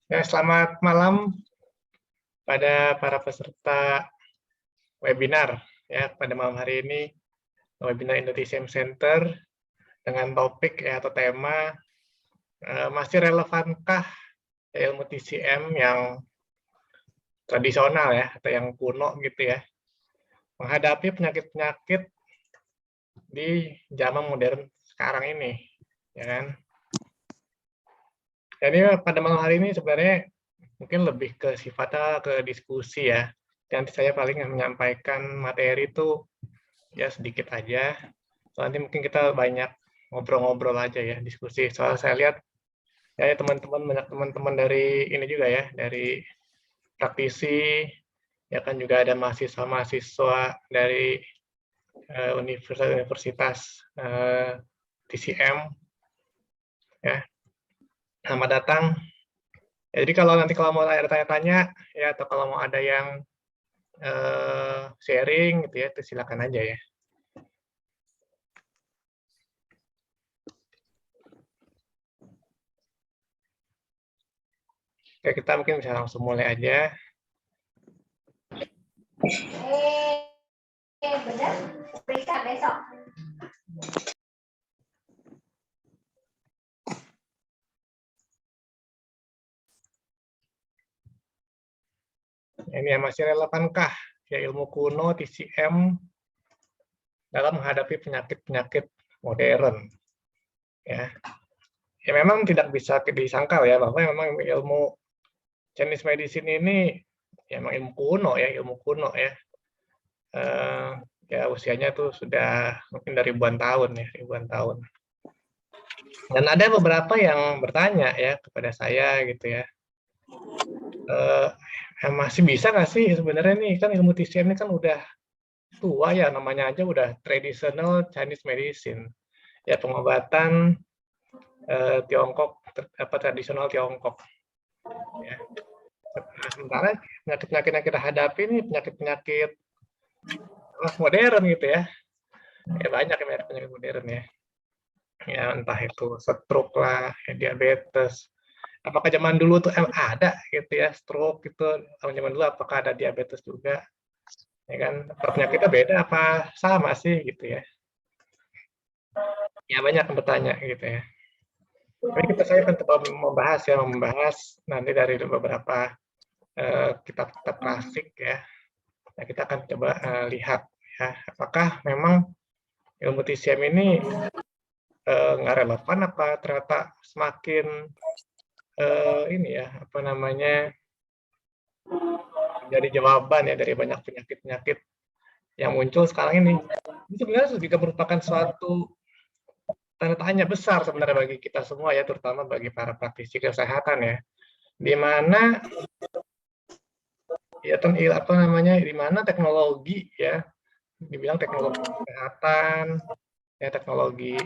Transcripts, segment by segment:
Ya, selamat malam pada para peserta webinar. Ya, pada malam hari ini webinar Indonesia Center dengan topik atau tema masih relevankah ilmu TCM yang tradisional ya atau yang kuno gitu ya menghadapi penyakit-penyakit di zaman modern sekarang ini, ya kan? Jadi pada malam hari ini sebenarnya mungkin lebih ke sifatnya ke diskusi ya. Nanti saya paling menyampaikan materi itu ya sedikit aja. Nanti mungkin kita banyak ngobrol-ngobrol aja ya, diskusi. Soal saya lihat ya teman-teman banyak teman-teman dari ini juga ya, dari praktisi, ya kan juga ada mahasiswa-mahasiswa dari universitas TCM ya. Selamat datang. Jadi kalau nanti mau ada tanya-tanya ya atau kalau mau ada yang sharing gitu ya, itu silakan aja ya. Oke, kita mungkin bisa langsung mulai aja. Benar? Periksa besok. Ini yang masih relevankah ya ilmu kuno TCM dalam menghadapi penyakit-penyakit modern? Ya, memang tidak bisa disangkal ya bahwa memang ilmu Chinese medicine ini ya memang ilmu kuno ya. Ya usianya tuh sudah mungkin dari ribuan tahun ya, ribuan tahun. Dan ada beberapa yang bertanya ya kepada saya gitu ya. Masih bisa nggak sih sebenarnya nih kan ilmu TCM ini kan udah tua ya, namanya aja udah traditional Chinese medicine ya, pengobatan Tiongkok tradisional Tiongkok ya. Sementara penyakit-penyakit yang kita hadapi ini penyakit-penyakit modern gitu ya, banyak penyakit modern ya, entah itu stroke lah, diabetes. Apakah zaman dulu tuh ada gitu ya stroke itu, zaman dulu apakah ada diabetes juga, ya kan? Penyakitnya beda apa sama sih gitu ya? Ya banyak yang bertanya gitu ya. Tapi saya akan coba membahas nanti dari beberapa kitab-kitab klasik ya. Nah, kita akan coba lihat ya, apakah memang ilmu TCM ini nggak relevan apa ternyata semakin ini ya apa namanya jadi jawaban ya dari banyak penyakit-penyakit yang muncul sekarang ini. Ini sebenarnya juga merupakan suatu tanda tanya besar sebenarnya bagi kita semua ya, terutama bagi para praktisi kesehatan ya, di mana ya apa namanya di mana teknologi ya, dibilang teknologi kesehatan ya, teknologi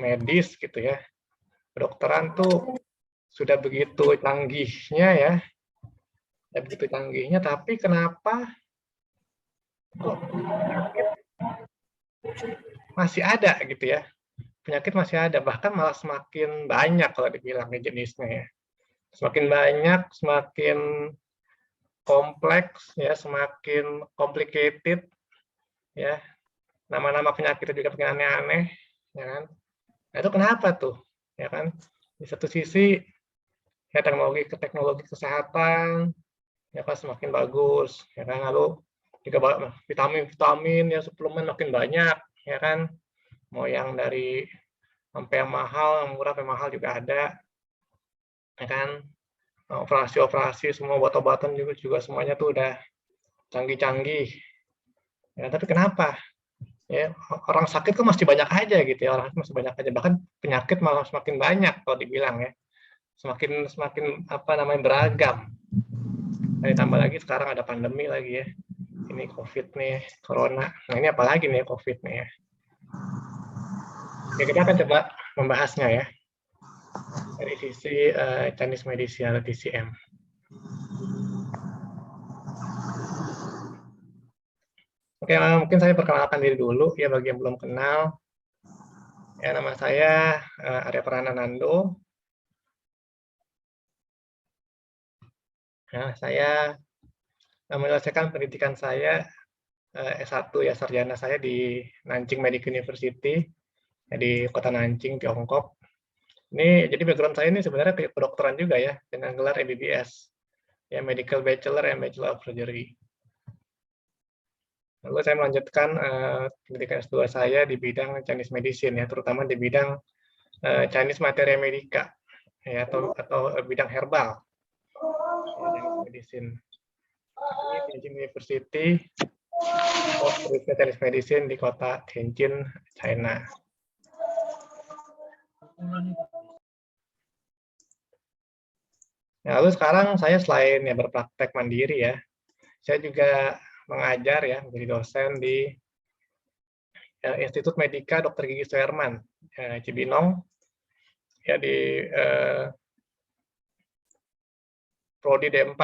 medis gitu ya, kedokteran tuh sudah begitu canggihnya ya, tapi kenapa penyakit masih ada gitu ya, penyakit masih ada, bahkan malah semakin banyak kalau dibilang jenisnya ya, semakin banyak, semakin kompleks ya, semakin complicated ya, nama-nama penyakit juga pengen aneh-aneh ya kan. Nah, itu kenapa tuh ya kan, di satu sisi ya teknologi kesehatan ya kan semakin bagus ya kan, lalu juga vitamin ya, suplemen makin banyak ya kan, mau yang dari sampai yang mahal, yang murah sampai mahal juga ada ya kan. Operasi-operasi semua, obat-obatan juga semuanya tuh udah canggih-canggih ya, tapi kenapa ya orang sakit kok masih banyak aja gitu ya, orang masih banyak aja, bahkan penyakit malah semakin banyak kalau dibilang ya, semakin apa namanya beragam. Nah, ditambah lagi sekarang ada pandemi lagi ya, ini COVID nih, corona. Nah, ini apalagi nih COVID nih ya. Oke, kita akan coba membahasnya ya dari sisi Chinese medicine atau TCM. Oke, mungkin saya perkenalkan diri dulu ya bagi yang belum kenal. Ya, nama saya Arya Prananando. Nah, saya menyelesaikan pendidikan saya S1 ya, sarjana saya di Nanjing Medical University di kota Nanjing, Tiongkok. Ini jadi background saya ini sebenarnya kayak kedokteran juga ya, dengan gelar MBBS, ya Medical Bachelor and Bachelor of Surgery. Lalu saya melanjutkan pendidikan S2 saya di bidang Chinese Medicine ya, terutama di bidang Chinese Materia Medica ya, atau bidang herbal ya, Chinese Medicine. Ini Tianjin University of Chinese Medicine di kota Tianjin, China. Nah, lalu sekarang saya selain ya berpraktek mandiri ya, saya juga mengajar ya, menjadi dosen di Institut Medika Dr. Gigi Suherman, Cibinong, ya di Prodi D4,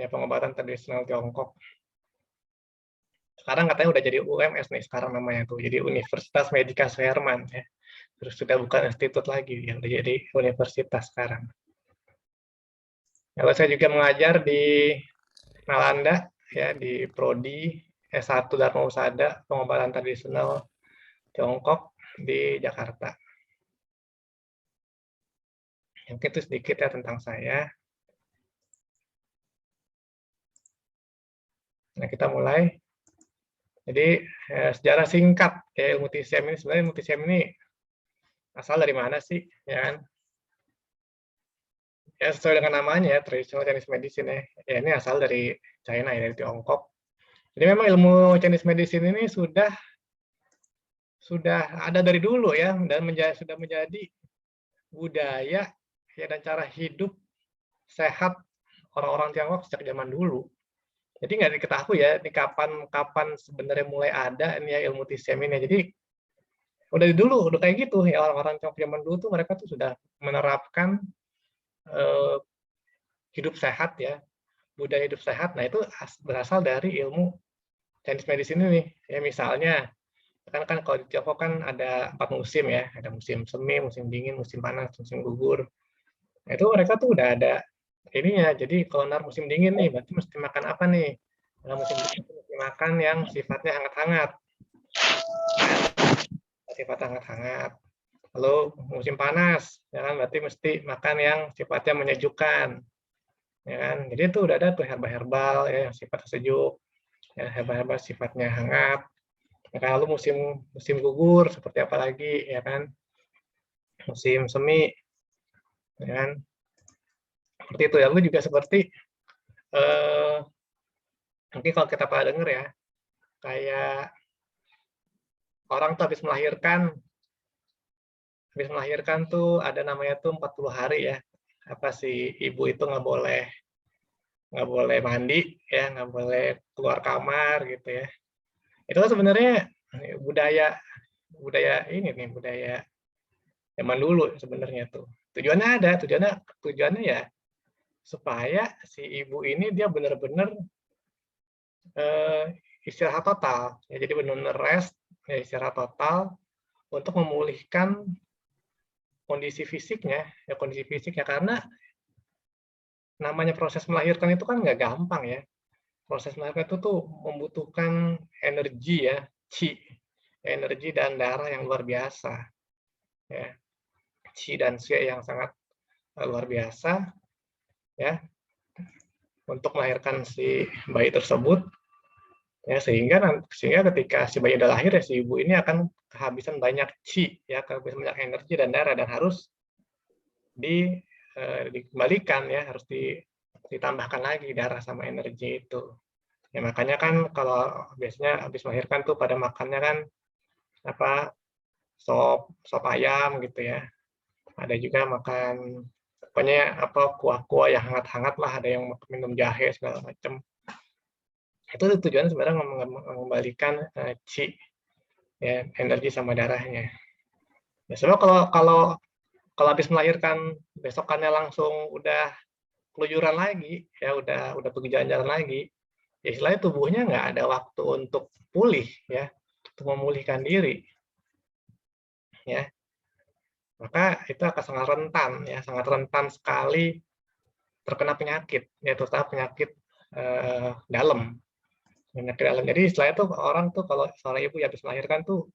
ya pengobatan tradisional Tiongkok. Sekarang katanya udah jadi UMS nih sekarang namanya tuh, jadi Universitas Medika Suherman ya. Terus sudah bukan institut lagi, yang udah jadi universitas sekarang. Lalu saya juga mengajar di Nalanda ya, di Prodi S1 Dharma Husada pengobatan tradisional Tiongkok di Jakarta. Mungkin itu sedikit ya tentang saya. Nah, kita mulai. Jadi sejarah singkat ya ilmu TCM ini, sebenarnya ilmu TCM ini asal dari mana sih, ya kan? Ya sesuai dengan namanya ya, traditional Chinese medicine ya. Ya ini asal dari China ya, dari Tiongkok. Jadi memang ilmu Chinese medicine ini sudah ada dari dulu ya, dan sudah menjadi budaya ya dan cara hidup sehat orang-orang Tiongkok sejak zaman dulu. Jadi nggak diketahui ya, ini kapan sebenarnya mulai ada ini ya ilmu TCM ini. Jadi udah dulu udah kayak gitu ya, orang-orang Tiongkok zaman dulu tuh mereka tuh sudah menerapkan hidup sehat ya, budaya hidup sehat. Nah itu berasal dari ilmu Chinese medicine ini. Ya misalnya kan kalau di Tiongkok kan ada 4 musim ya, ada musim semi, musim dingin, musim panas, musim gugur. Nah itu mereka tuh udah ada ininya. Jadi kalau musim dingin nih, berarti mesti makan apa nih? Nah, musim dingin mesti makan yang sifatnya hangat-hangat. Sifat hangat-hangat. Lalu musim panas, ya kan, berarti mesti makan yang sifatnya menyejukkan. Ya kan? Jadi itu udah ada tuh herbal-herbal ya, yang sifatnya sejuk, ya, herbal-herbal sifatnya hangat. Ya kan? Lalu musim gugur seperti apa lagi, ya kan? Musim semi, ya kan? Seperti itu ya. Lalu juga seperti mungkin kalau kita pernah dengar ya, kayak orang tuh habis melahirkan tuh ada namanya tuh 40 hari ya. Apa sih ibu itu nggak boleh mandi ya, nggak boleh keluar kamar gitu ya. Itu kan sebenarnya budaya ini nih, budaya zaman dulu sebenarnya tuh. Tujuannya ya supaya si ibu ini dia benar-benar istirahat total. Ya, jadi benar-benar rest, ya, istirahat total untuk memulihkan kondisi fisiknya karena namanya proses melahirkan itu kan nggak gampang ya. Proses melahirkan itu tuh membutuhkan energi ya, energi dan darah yang luar biasa. Ya, dan yang sangat luar biasa ya untuk melahirkan si bayi tersebut ya sehingga ketika si bayi udah lahir ya si ibu ini akan kehabisan banyak kehabisan banyak energi dan darah dan harus dikembalikan ya, harus ditambahkan lagi darah sama energi itu. Ya makanya kan kalau biasanya habis melahirkan tuh pada makannya kan apa sop ayam gitu ya. Ada juga makan pokoknya apa kuah-kuah yang hangat-hangat lah, ada yang minum jahe segala macam. Itu tujuannya sebenarnya mengembalikan ya energi sama darahnya. Ya sebab kalau habis melahirkan besokannya langsung udah keluyuran lagi ya udah pergi jalan-jalan lagi ya istilahnya tubuhnya nggak ada waktu untuk pulih ya, untuk memulihkan diri ya, maka itu akan sangat rentan sekali terkena penyakit, yaitu penyakit dalam. Penyakit dalam. Jadi istilahnya tuh orang tuh kalau seorang ibu yang habis melahirkan tuh,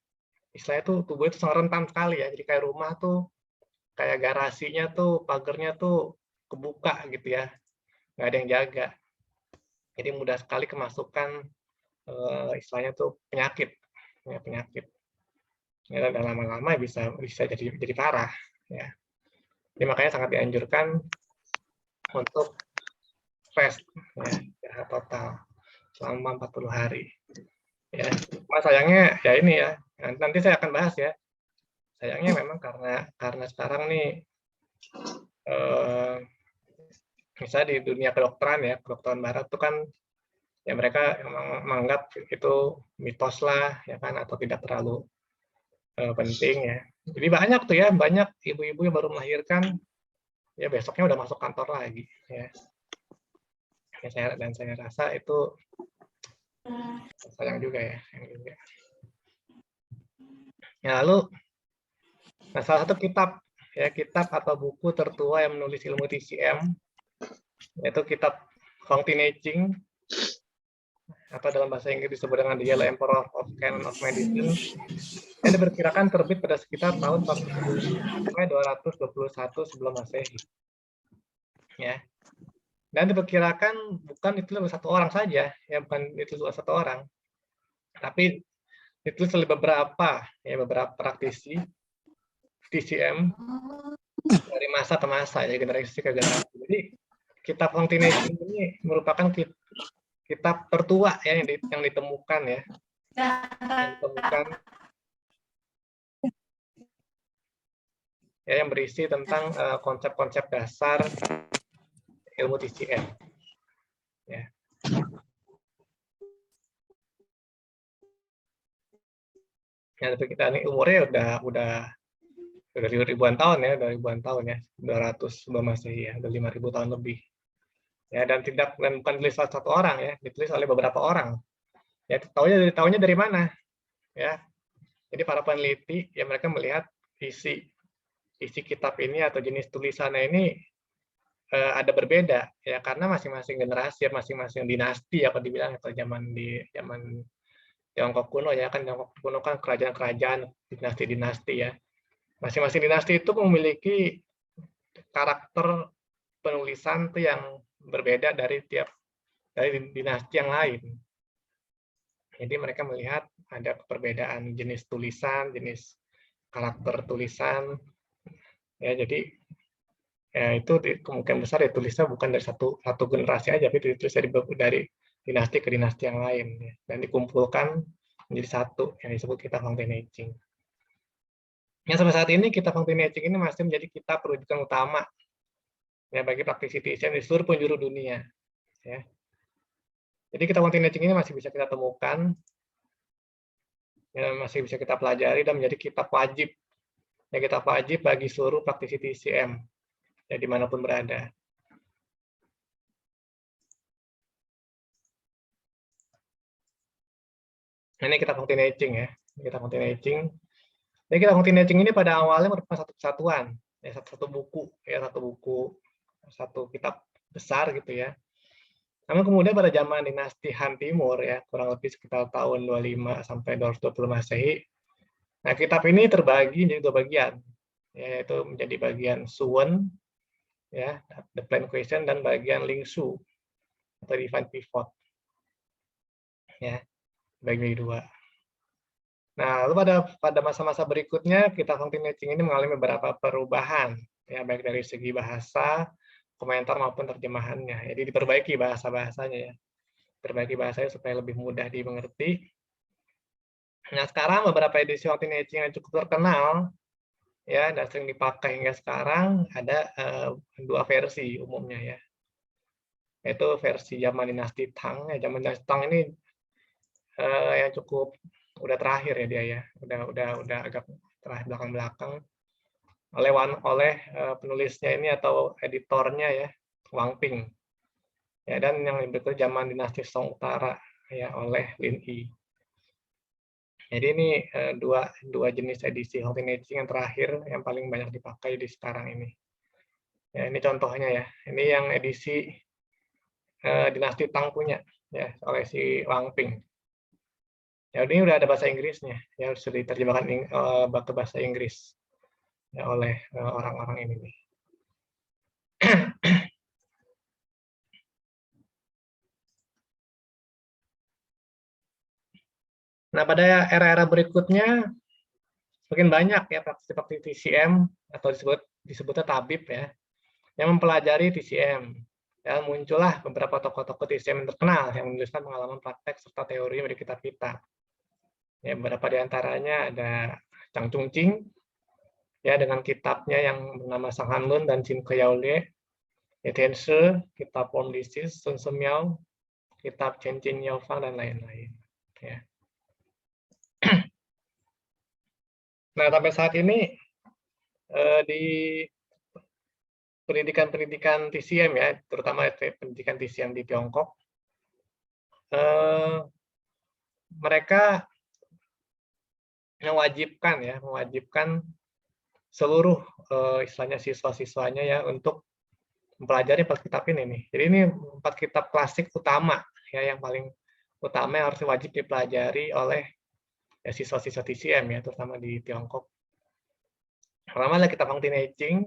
istilahnya tuh tubuh itu sangat rentan sekali ya. Jadi kayak rumah tuh, kayak garasinya tuh, pagernya tuh kebuka gitu ya, nggak ada yang jaga. Jadi mudah sekali kemasukan istilahnya tuh penyakit, ya, penyakit. Ya, dan lama-lama bisa jadi parah. Ya. Jadi makanya sangat dianjurkan untuk rest, ya, istirahat total selama 40 hari. Ya, cuma sayangnya ya ini ya, nanti saya akan bahas ya. Sayangnya memang karena sekarang nih misalnya di dunia kedokteran ya, kedokteran barat itu kan ya mereka menganggap itu mitos lah ya kan, atau tidak terlalu penting ya. Jadi banyak tuh ya, banyak ibu-ibu yang baru melahirkan ya besoknya udah masuk kantor lagi ya. Dan saya rasa itu sayang juga ya, sayang juga. Ya, lalu salah satu kitab atau buku tertua yang menulis ilmu TCM yaitu kitab Fountain Aging, atau dalam bahasa Inggris disebut dengan The Yellow Emperor of Canon of Medicine, yang diperkirakan terbit pada sekitar tahun 221 sebelum Masehi. Ya. Dan diperkirakan bukan ditulis oleh satu orang saja, ya, bukan ditulis oleh satu orang, tapi ditulis oleh beberapa praktisi TCM dari masa ke masa, ya, generasi ke generasi. Jadi kitab Fountain Aging ini merupakan kitab tertua ya yang ditemukan ya, yang berisi tentang konsep-konsep dasar ilmu TCM. Ya. Ya, tapi kita ini umurnya udah ribuan tahun ya, 200 sebelum Masehi ya, udah 5.000 tahun lebih. Ya, dan bukan ditulis oleh satu orang ya, ditulis oleh beberapa orang. Ya, tahunya dari mana? Ya. Jadi para peneliti ya mereka melihat isi kitab ini atau jenis tulisannya ini ada berbeda ya, karena masing-masing generasi, masing-masing dinasti apa dibilang, atau zaman Tiongkok kuno ya kan, Tiongkok kuno kan kerajaan-kerajaan, dinasti-dinasti ya. Masing-masing dinasti itu memiliki karakter penulisan tuh yang berbeda dari dinasti yang lain. Jadi mereka melihat ada perbedaan jenis tulisan, jenis karakter tulisan. Ya, jadi ya itu kemungkinan besar tulisnya bukan dari satu generasi aja, tapi ditulis dari dinasti ke dinasti yang lain ya, dan dikumpulkan menjadi satu yang disebut kitab Fountain Aging. Yang sampai saat ini kitab Fountain Aging ini masih menjadi kitab rujukan utama ya bagi praktisi TCM di seluruh penjuru dunia ya. Jadi kitab Fountain Aging ini masih bisa kita temukan ya, masih bisa kita pelajari dan menjadi kitab wajib ya, kitab wajib bagi seluruh praktisi TCM ya, dimanapun berada. Ini kitab Fountain Aging ya, kitab Fountain Aging. Jadi kitab Fountain Aging ini pada awalnya merupakan satu kesatuan, ya, satu buku, satu kitab besar gitu ya. Namun kemudian pada zaman dinasti Han Timur ya, kurang lebih sekitar tahun 25 sampai 220 Masehi, nah kitab ini terbagi menjadi dua bagian, yaitu menjadi bagian Suwen, ya, The Plain Question, dan bagian Lingsu atau Divine Pivot, ya, bagi dua. Nah, lalu pada masa-masa berikutnya kitab Fountain Aging ini mengalami beberapa perubahan, ya, baik dari segi bahasa, komentar maupun terjemahannya. Jadi diperbaiki bahasa-bahasanya ya, perbaiki bahasanya supaya lebih mudah dimengerti. Nah, sekarang beberapa edisi Fountain Aging yang cukup terkenal ya dan sering dipakai hingga sekarang ada dua versi umumnya ya. Yaitu versi zaman dinasti Tang. Ya, zaman dinasti Tang ini yang cukup udah terakhir ya dia ya. Udah agak terakhir belakang-belakang oleh penulisnya ini atau editornya ya, Wang Ping. Ya, dan yang berikutnya zaman dinasti Song Utara ya oleh Lin Yi. Jadi ini dua jenis edisi Fountain Aging yang terakhir yang paling banyak dipakai di sekarang ini. Ya, ini contohnya ya. Ini yang edisi dinasti Tang punya ya oleh si Wang Ping. Ya ini udah ada bahasa Inggrisnya, ya sudah diterjemahkan ke bahasa Inggris ya oleh orang-orang ini nih. Nah, pada era-era berikutnya semakin banyak ya praktisi TCM atau disebutnya tabib ya yang mempelajari TCM. Ya, muncullah beberapa tokoh-tokoh TCM yang terkenal yang menuliskan pengalaman praktek serta teori dari kitab-kitab. Ya, beberapa di antaranya ada Chang Chungqing ya dengan kitabnya yang bernama Sang Han Lun dan Qin Ke Yao Le, Tian Shi, kitab Form Disease, Sun Semiao, kitab Chen Jin Yao Fang dan lain-lain. Ya. Nah, sampai saat ini di pendidikan TCM ya, terutama pendidikan TCM di Tiongkok, mereka mewajibkan seluruh istilahnya siswa-siswanya ya untuk mempelajari 4 kitab ini nih. Jadi ini 4 kitab klasik utama ya yang paling utama yang harus wajib dipelajari oleh ya, siswa-siswa TCM ya, terutama di Tiongkok. Pertama adalah kitab Hang Tin Ching,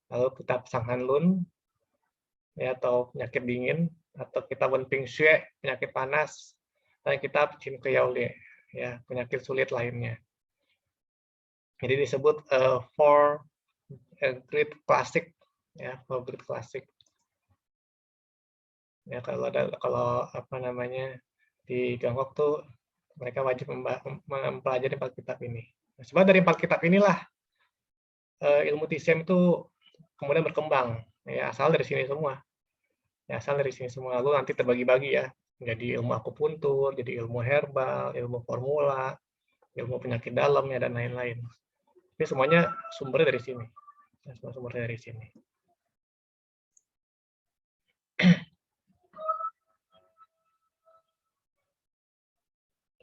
lalu kitab Sang Han Lun ya atau penyakit dingin, atau kitab Wen Ping Xue, penyakit panas, dan kitab Qin Ke Yao Le ya, penyakit sulit lainnya. Jadi disebut four great classic ya, four great classic. Ya kalau apa namanya di Tiongkok tuh mereka wajib mempelajari 4 kitab ini. Nah, sebenarnya dari 4 kitab inilah ilmu TCM itu kemudian berkembang. Ya, asal dari sini semua. Ya, asal dari sini semua. Lalu nanti terbagi-bagi ya, menjadi ilmu akupuntur, jadi ilmu herbal, ilmu formula, ilmu penyakit dalam ya dan lain-lain. Ini semuanya sumbernya dari sini. Ya, semua sumbernya dari sini.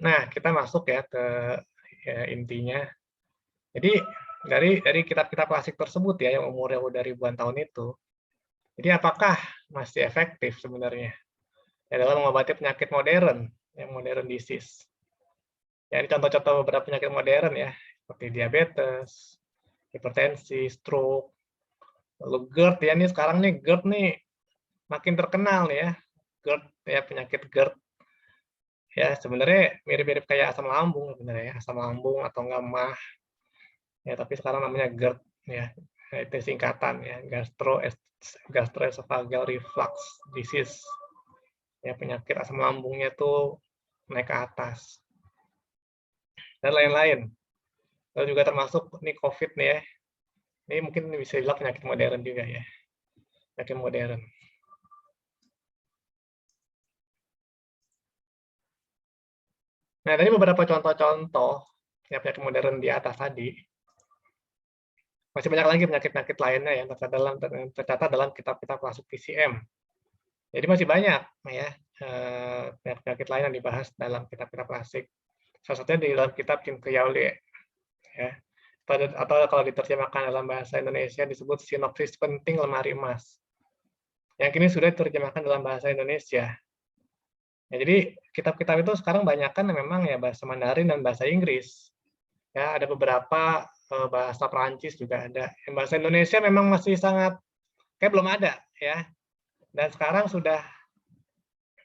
Nah, kita masuk ya ke ya, intinya. Jadi dari kitab-kitab klasik tersebut ya yang umurnya udah ribuan tahun itu, jadi apakah masih efektif sebenarnya ya dalam mengobati penyakit modern, yang modern disease? Ya, ini contoh-contoh beberapa penyakit modern ya, seperti diabetes, hipertensi, stroke, lalu GERD ya, ini sekarang nih GERD nih makin terkenal ya, GERD ya, penyakit GERD ya sebenarnya mirip-mirip kayak asam lambung sebenarnya, asam lambung atau enggak MAH ya, tapi sekarang namanya GERD ya, itu singkatan ya, gastroesophageal reflux disease ya, penyakit asam lambungnya tuh naik ke atas dan lain-lain. Lalu juga termasuk nih COVID nih ya, ini mungkin bisa dibilang penyakit modern juga ya, penyakit modern. Nah, tadi beberapa contoh-contoh ya, penyakit modern di atas tadi. Masih banyak lagi penyakit-penyakit lainnya yang tercatat dalam kitab-kitab klasik TCM. Jadi masih banyak ya penyakit lain yang dibahas dalam kitab-kitab klasik. Salah satunya di dalam kitab Qin Ke Yao Le ya. Atau kalau diterjemahkan dalam bahasa Indonesia disebut sinopsis penting lemari emas. Yang kini sudah diterjemahkan dalam bahasa Indonesia. Ya, jadi kitab-kitab itu sekarang banyak kan memang ya bahasa Mandarin dan bahasa Inggris. Ya, ada beberapa bahasa Perancis juga ada. Yang bahasa Indonesia memang masih sangat kayak belum ada ya. Dan sekarang sudah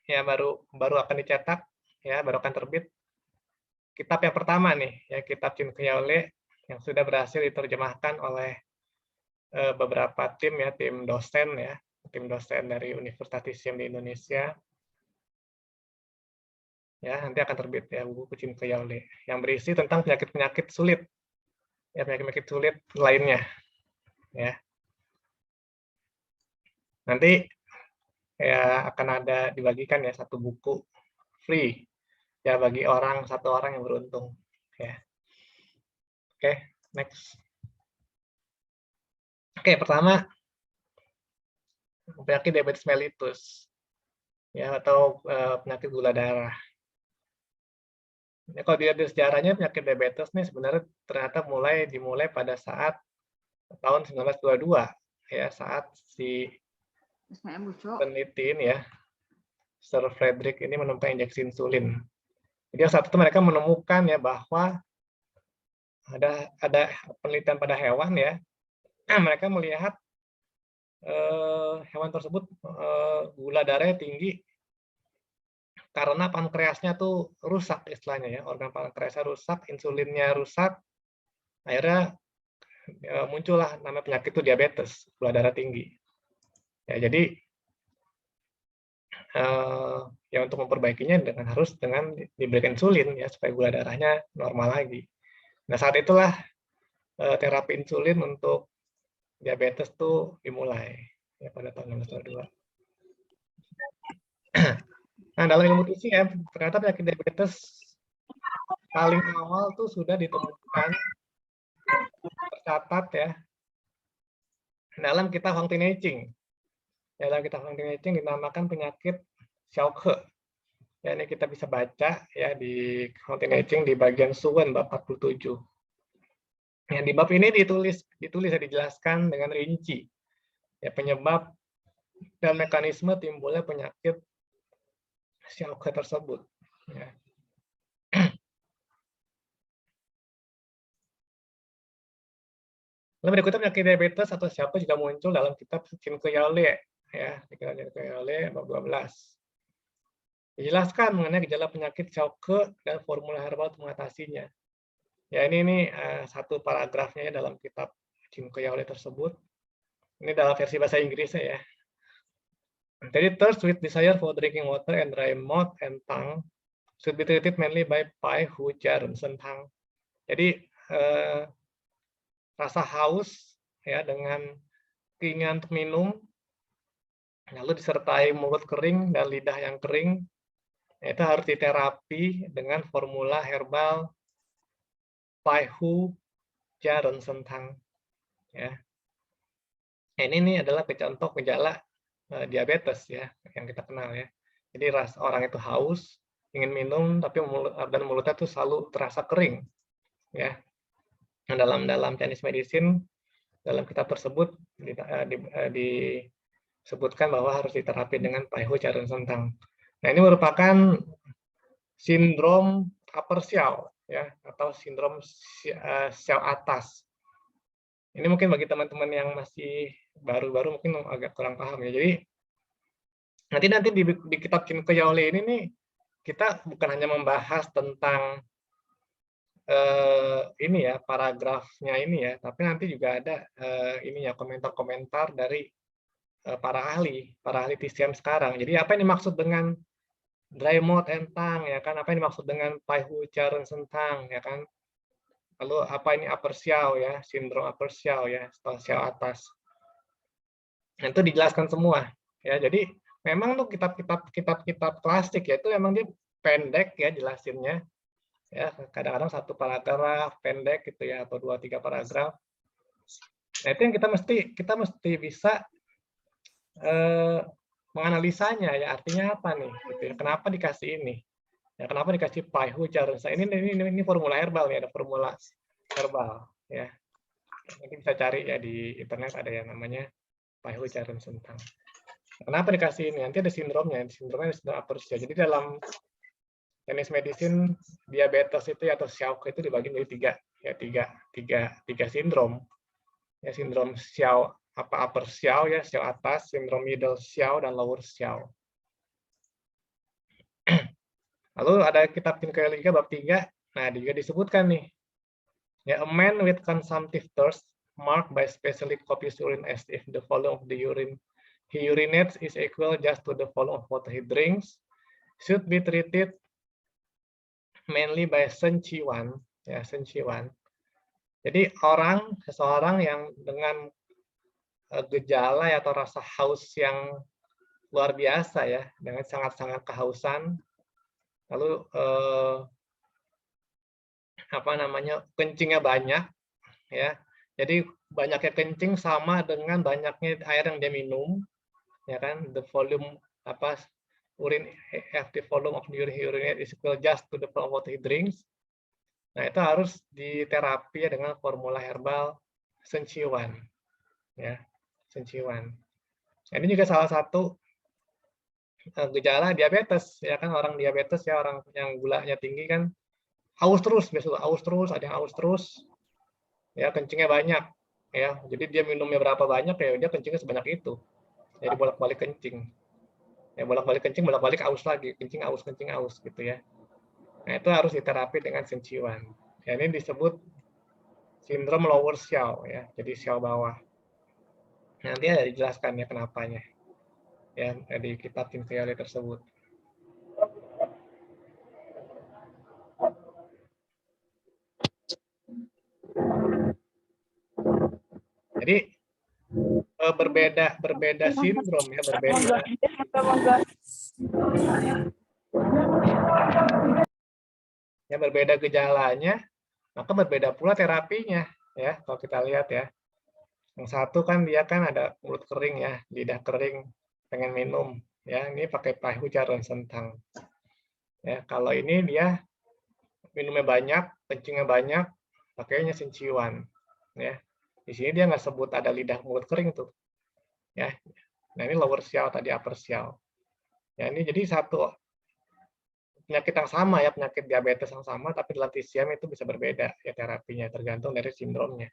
ya baru akan dicetak ya, baru akan terbit kitab yang pertama nih ya, kitab Qin Ke Yao Le yang sudah berhasil diterjemahkan oleh beberapa tim ya, tim dosen dari Universitas TCM di Indonesia. Ya, nanti akan terbit ya buku Qin Ke Yao Le yang berisi tentang penyakit-penyakit sulit. Ya, penyakit-penyakit sulit lainnya. Ya. Nanti ya akan ada dibagikan ya satu buku free ya bagi satu orang yang beruntung ya. Oke, next. Oke, pertama penyakit diabetes mellitus ya atau penyakit gula darah. Ya, kalau dilihat dari sejarahnya penyakit diabetes nih sebenarnya ternyata dimulai pada saat tahun 1922 ya saat si peneliti ini ya, Sir Frederick ini menemukan injeksi insulin. Jadi saat itu mereka menemukan ya bahwa ada penelitian pada hewan ya, mereka melihat hewan tersebut gula darahnya tinggi karena pankreasnya tuh rusak istilahnya ya, organ pankreasnya rusak, insulinnya rusak, akhirnya muncullah nama penyakit itu diabetes, gula darah tinggi. Ya, jadi ya untuk memperbaikinya harus dengan diberikan insulin ya supaya gula darahnya normal lagi. Nah saat itulah terapi insulin untuk diabetes tuh dimulai ya pada tahun 1902. Nah dalam ilmu nutrisi ya ternyata penyakit diabetes paling awal tuh sudah ditemukan tercatat ya dalam kitab Huang Tinei-Ching. Dalam kitab Huang Tinei-Ching dinamakan penyakit Xiaoke. Ya, ini kita bisa baca ya di Huang Tinei-Ching di bagian Suwen bab 47. Yang di bab ini ditulis ya dijelaskan dengan rinci ya penyebab dan mekanisme timbulnya penyakit Xiaoke tersebut. Ya. Lalu berikutnya penyakit diabetes atau Xiaoke juga muncul dalam kitab Qin Ke Yaole ya, di Qin Ke Yaole bab 12. Dijelaskan mengenai gejala penyakit Xiaoke dan formula herbal untuk mengatasinya. Ya ini satu paragrafnya ya dalam kitab Qin Ke Yaole tersebut. Ini dalam versi bahasa Inggrisnya ya. Jadi thirst with desire for drinking water and dry mouth and tongue should be treated mainly by Pai Hu Jia Ren Sen Tang. Jadi rasa haus ya dengan keinginan untuk minum, lalu disertai mulut kering dan lidah yang kering, itu harus diterapi dengan formula herbal Pai Hu Jia Ren Sen Tang. Ya. Ini adalah contoh gejala diabetes ya yang kita kenal ya. Jadi orang itu haus, ingin minum tapi mulutnya tuh selalu terasa kering ya. Nah, dalam Chinese medicine dalam kitab tersebut disebutkan bahwa harus diterapi dengan Pai Hu Jia Ren Sen Tang. Nah, ini merupakan sindrom upper xiao ya atau sindrom xiao atas. Ini mungkin bagi teman-teman yang masih baru-baru mungkin agak kurang paham ya. Jadi nanti di kitab Qin Ke Yaole ini nih kita bukan hanya membahas tentang ini ya paragrafnya ini ya, tapi nanti juga ada ini ya komentar-komentar dari para ahli TCM sekarang. Jadi apa yang dimaksud dengan dry mouth and tongue ya kan? Apa yang dimaksud dengan Pai Hu Jia Ren Sen Tang ya kan? Lalu apa ini upper xiao ya, sindrom upper xiao ya, atau xiao atas. Nah, itu dijelaskan semua ya. Jadi memang tuh kitab-kitab klasik ya itu memang dia pendek ya jelasinnya. Ya, kadang-kadang satu paragraf pendek gitu ya atau 2-3 paragraf. Nah, itu yang kita mesti bisa menganalisanya ya artinya apa nih gitu ya. Kenapa dikasih ini? Ya, kenapa dikasih Pai Hu Jia Ren Sen? Ini formula herbal nih, ada formula herbal ya. Nanti bisa cari ya di internet ada yang namanya Pai Hu Jia Ren Sen. Kenapa dikasih ini? Nanti ada sindromnya ada sindrom upper xiao. Jadi dalam Chinese medicine diabetes itu atau Xiaoke itu dibagi menjadi tiga sindrom. Ya, sindrom xiao upper xiao ya, xiao atas, sindrom middle xiao dan lower xiao. Lalu ada kitab Qin Ke Yaole bab 3. Nah, juga disebutkan nih. Ya, a man with consumptive thirst marked by specially copious urine as if the volume of the urine he urinates is equal just to the volume of water he drinks should be treated mainly by Shen Qiwan, ya Shen Qiwan. Jadi seseorang yang dengan gejala atau rasa haus yang luar biasa ya, dengan sangat-sangat kehausan, lalu kencingnya banyak, ya. Jadi banyaknya kencing sama dengan banyaknya air yang dia minum, ya kan? The volume urine the volume of the urine he urinates is equal just to the volume of water he drinks. Nah, itu harus diterapi dengan formula herbal Shen Qiwan. Ya. Sensiwan. Ini juga salah satu gejala diabetes, ya kan, orang diabetes ya, orang yang gulanya tinggi kan aus terus, biasanya aus terus, ada yang aus terus, ya kencingnya banyak, ya. Jadi dia minumnya berapa banyak ya dia kencingnya sebanyak itu. Jadi bolak-balik kencing. Ya bolak-balik kencing, bolak-balik aus lagi, kencing aus gitu ya. Nah, itu harus diterapi dengan Sensiwan. Ya, ini disebut sindrom lower Xiao ya, jadi Xiao bawah. Nanti ada dijelaskan ya kenapanya. Ya, di kitab Tim Teori tersebut. Jadi berbeda sindrom ya, berbeda gejalanya, maka berbeda pula terapinya ya. Kalau kita lihat ya, yang satu kan dia kan ada mulut kering ya, lidah kering, pengen minum ya, ini pakai pahu jarum sentang ya. Kalau ini dia minumnya banyak, kencingnya banyak, pakainya Sensiwan ya. Di sini dia nggak sebut ada lidah mulut kering tuh ya. Nah, ini lower Xiao, tadi upper Xiao ya. Ini jadi satu penyakit yang sama ya, penyakit diabetes yang sama, tapi dalam TCM itu bisa berbeda ya terapinya, tergantung dari sindromnya.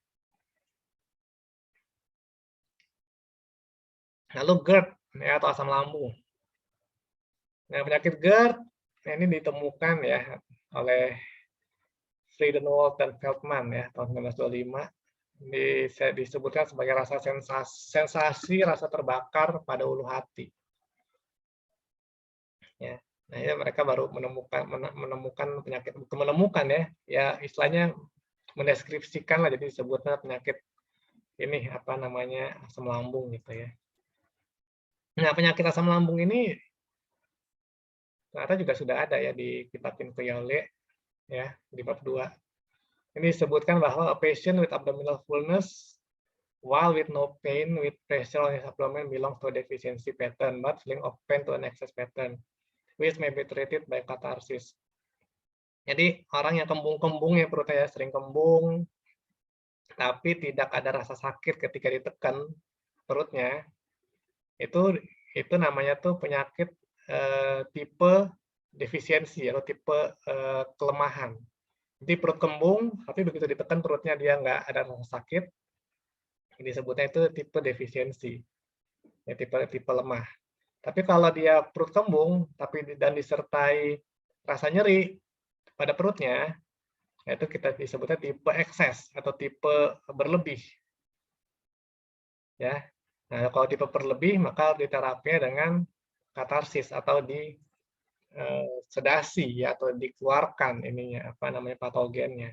Lalu GERD ya, atau asam lambung. Nah, penyakit GERD ini ditemukan ya oleh Friedenwald dan Feldman ya tahun 1925. Disebutkan sebagai rasa sensasi rasa terbakar pada ulu hati. Ya. Nah, ini mereka baru menemukan penyakit, bukan menemukan ya, ya istilahnya mendeskripsikan lah, jadi disebutnya penyakit ini apa namanya asam lambung gitu ya. Nah, penyakit asam lambung ini ternyata juga sudah ada ya di kitab Pincoyole ya di bab 2. Ini disebutkan bahwa a patient with abdominal fullness while with no pain with pressure on his abdomen belongs to a deficiency pattern but feeling of pain to an excess pattern which may be treated by catharsis. Jadi orang yang kembung-kembung ya perutnya sering kembung tapi tidak ada rasa sakit ketika ditekan perutnya, itu namanya tuh penyakit tipe defisiensi atau tipe kelemahan. Jadi perut kembung tapi begitu ditekan perutnya dia nggak ada rasa sakit, disebutnya itu tipe defisiensi ya, tipe lemah. Tapi kalau dia perut kembung tapi dan disertai rasa nyeri pada perutnya, itu kita disebutnya tipe ekses atau tipe berlebih. Ya. Nah, kalau tipe berlebih maka diterapinya dengan katarsis atau di sedasi ya, atau dikeluarkan ininya apa namanya patogennya.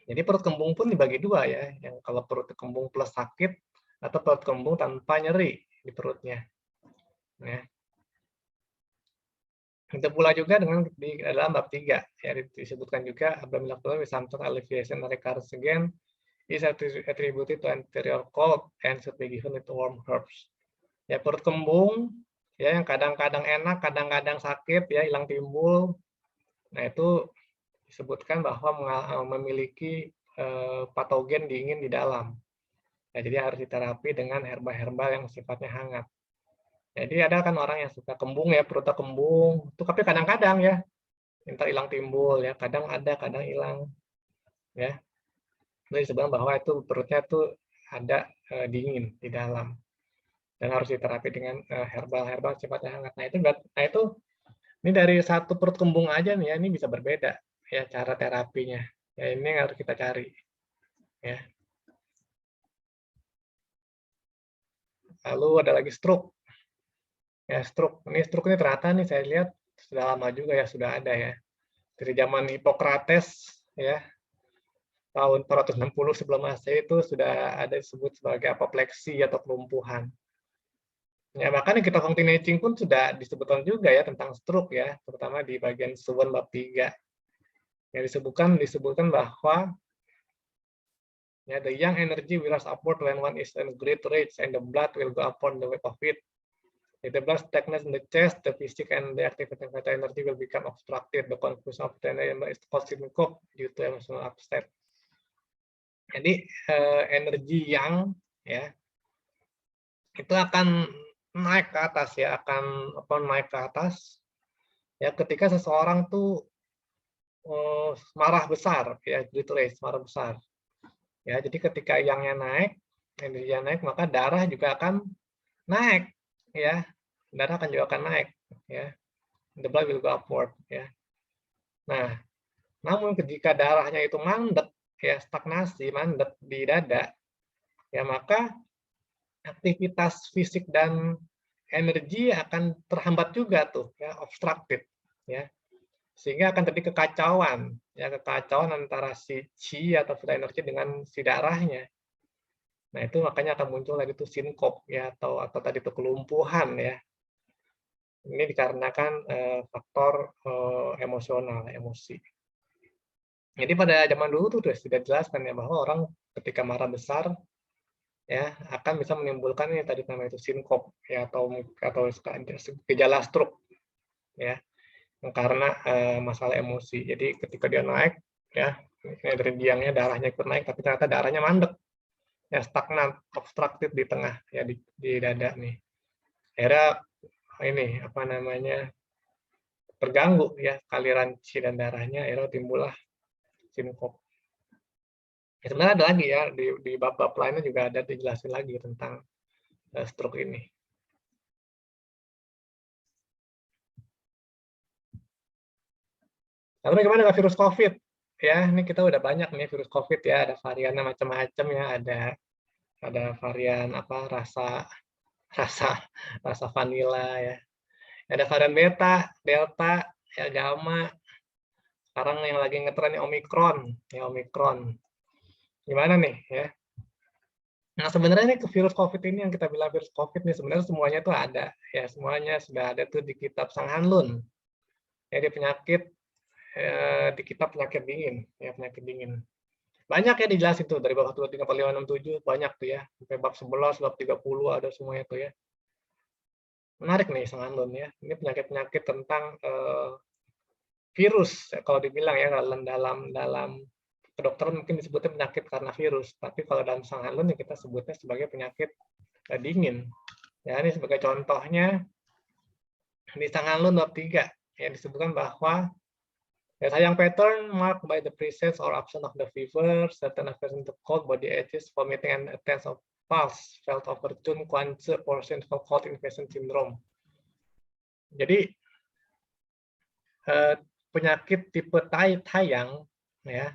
Jadi perut kembung pun dibagi dua ya, yang kalau perut kembung plus sakit atau perut kembung tanpa nyeri di perutnya. Ya. Itu pula juga dengan di dalam bab 3 ya, disebutkan juga abdominal with symptom alleviation recurrence again is attributed to anterior cold and should be given with warm herbs. Ya, perut kembung ya yang kadang-kadang enak, kadang-kadang sakit ya, hilang timbul. Nah, itu disebutkan bahwa memiliki patogen dingin di dalam. Ya, jadi harus diterapi dengan herba-herba yang sifatnya hangat. Jadi ada kan orang yang suka kembung ya, perutnya kembung, itu tapi kadang-kadang ya, entar hilang timbul ya, kadang ada, kadang hilang. Ya. Jadi disebutkan bahwa itu perutnya tuh ada dingin di dalam. Dan harus diterapi dengan herbal-herbal sifatnya hangat. Nah itu ini dari satu perut kembung aja nih ya, ini bisa berbeda ya cara terapinya. Ya ini yang harus kita cari. Ya. Lalu ada lagi stroke. Ya stroke. Ini stroke ini ternyata nih saya lihat sudah lama juga ya, sudah ada ya. Dari zaman Hippocrates ya, tahun 460 sebelum Masehi itu sudah ada disebut sebagai apopleksi atau kelumpuhan. Ya, bahkan kita Fontenay-Ching pun sudah disebutkan juga ya tentang stroke ya, terutama di bagian Suwon bab 3. Yang disebutkan bahwa ya, the young energy will rise upward when one is in great rage and the blood will go upon the weight of it. If the blood stagnates in the chest, the physical and the activating vital energy will become obstructed. The confusion of the energy is causing cough due to emotional upset. Jadi energi yang ya itu akan naik ke atas ya, akan naik ke atas ya ketika seseorang tuh marah besar ya, great marah besar. Ya, jadi ketika yangnya naik, energinya naik, maka darah juga akan naik ya. Darah akan juga akan naik ya. The blood will go upward ya. Nah, namun ketika darahnya itu mandek ya, stagnasi, mandek di dada, ya maka aktivitas fisik dan energi akan terhambat juga tuh ya, obstructed ya. Sehingga akan terjadi kekacauan ya, kekacauan antara si chi atau vital energi dengan si darahnya. Nah, itu makanya akan muncul lagi tuh sinkop ya, atau tadi itu kelumpuhan ya. Ini dikarenakan faktor emosional, emosi. Jadi pada zaman dulu tuh sudah dijelaskan ya bahwa orang ketika marah besar ya akan bisa menimbulkan ini tadi namanya itu sinkop ya, atau gejala stroke ya, karena masalah emosi. Jadi ketika dia naik ya, dari biangnya darahnya ikut naik, tapi ternyata darahnya mandek ya, stagnan, obstructed di tengah ya, di dada nih. Akhirnya ini apa namanya, terganggu ya aliran chi dan darahnya, akhirnya timbullah sinkop. Ya, sebenarnya ada lagi ya di bab-bab lainnya juga ada dijelasin lagi tentang stroke ini. Lalu bagaimana dengan virus COVID? Ya, ini kita udah banyak nih virus COVID ya, ada variannya macam-macam ya, ada varian apa rasa vanila ya. Ada varian beta, delta, ya gamma. Sekarang yang lagi ngetren Omikron, ya Omikron. Gimana nih ya? Nah, sebenarnya ini virus COVID ini yang kita bilang virus COVID nih sebenarnya semuanya tuh ada ya, semuanya sudah ada tuh di kitab Sang Hanlun. Ya, di penyakit di kitab penyakit dingin, ya penyakit dingin. Banyak ya dijelasin tuh dari bab 1, 3, 4, 5, 6, 7 banyak tuh ya. Sampai bab 11, bab 30 ada semuanya tuh ya. Menarik nih Sang Hanlun ya. Ini penyakit-penyakit tentang virus kalau dibilang ya, dalam kedokteran mungkin disebutnya penyakit karena virus, tapi kalau dalam Sang Hanlun ya kita sebutnya sebagai penyakit dingin. Ya, ini sebagai contohnya di Sang Hanlun bab 3 yang disebutkan bahwa the sayang pattern marked by the presence or absence of the fever, certain aversion to cold, body aches, vomiting, and attacks of pulse felt over Chun Kwan-tse for central cold infection syndrome. Jadi penyakit tipe tayang ya,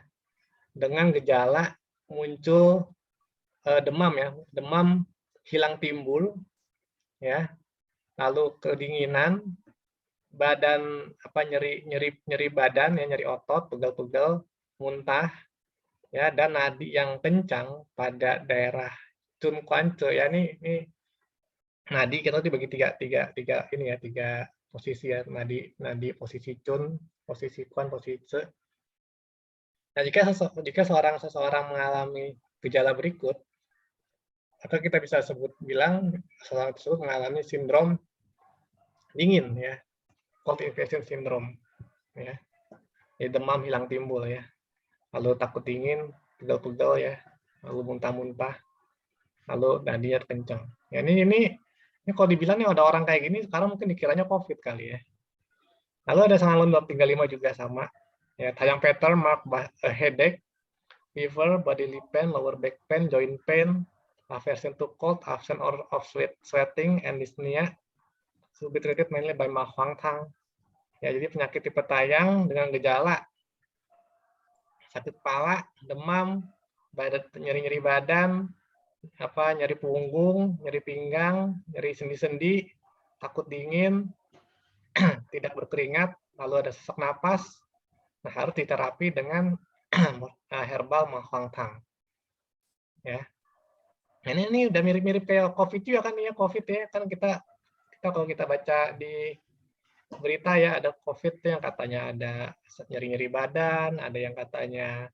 dengan gejala muncul demam ya, demam hilang timbul ya, lalu kedinginan, badan nyeri badan ya, nyeri otot, pegel-pegel, muntah ya, dan nadi yang kencang pada daerah Chun Kwan-tse ya. Ini nadi kita dibagi tiga ini ya, tiga posisi ya, nadi posisi Chun, posisi Kwan, posisi Tse. Nah, jika seseorang mengalami gejala berikut, maka kita bisa bilang seseorang tersebut mengalami sindrom dingin ya, cold invasion syndrome ya. Jadi demam hilang timbul ya, lalu takut dingin, pegel-pegel ya, lalu muntah-muntah, lalu nadinya kencang. Ya, ini kalau dibilang nih ada orang kayak gini sekarang mungkin dikiranya COVID kali ya. Lalu ada Sang Hanlun bab 35 juga sama. Ya, tayang pattern marked by a headache, fever, bodily pain, lower back pain, joint pain, aversion to cold, absence of sweating, and dyspnea. Should be treated mainly by Ma Huang Tang. Ya, jadi penyakit tipe tayang dengan gejala sakit kepala, demam, nyeri-nyeri badan, nyeri punggung, nyeri pinggang, nyeri sendi-sendi, takut dingin, tidak berkeringat, lalu ada sesak napas. Nah, harus diterapi dengan herbal Ma Huang Tang. Ya. Nah, ini udah mirip-mirip kayak COVID juga kan ya, COVID ya, kan kita kalau kita baca di berita ya, ada COVID yang katanya ada nyeri-nyeri badan, ada yang katanya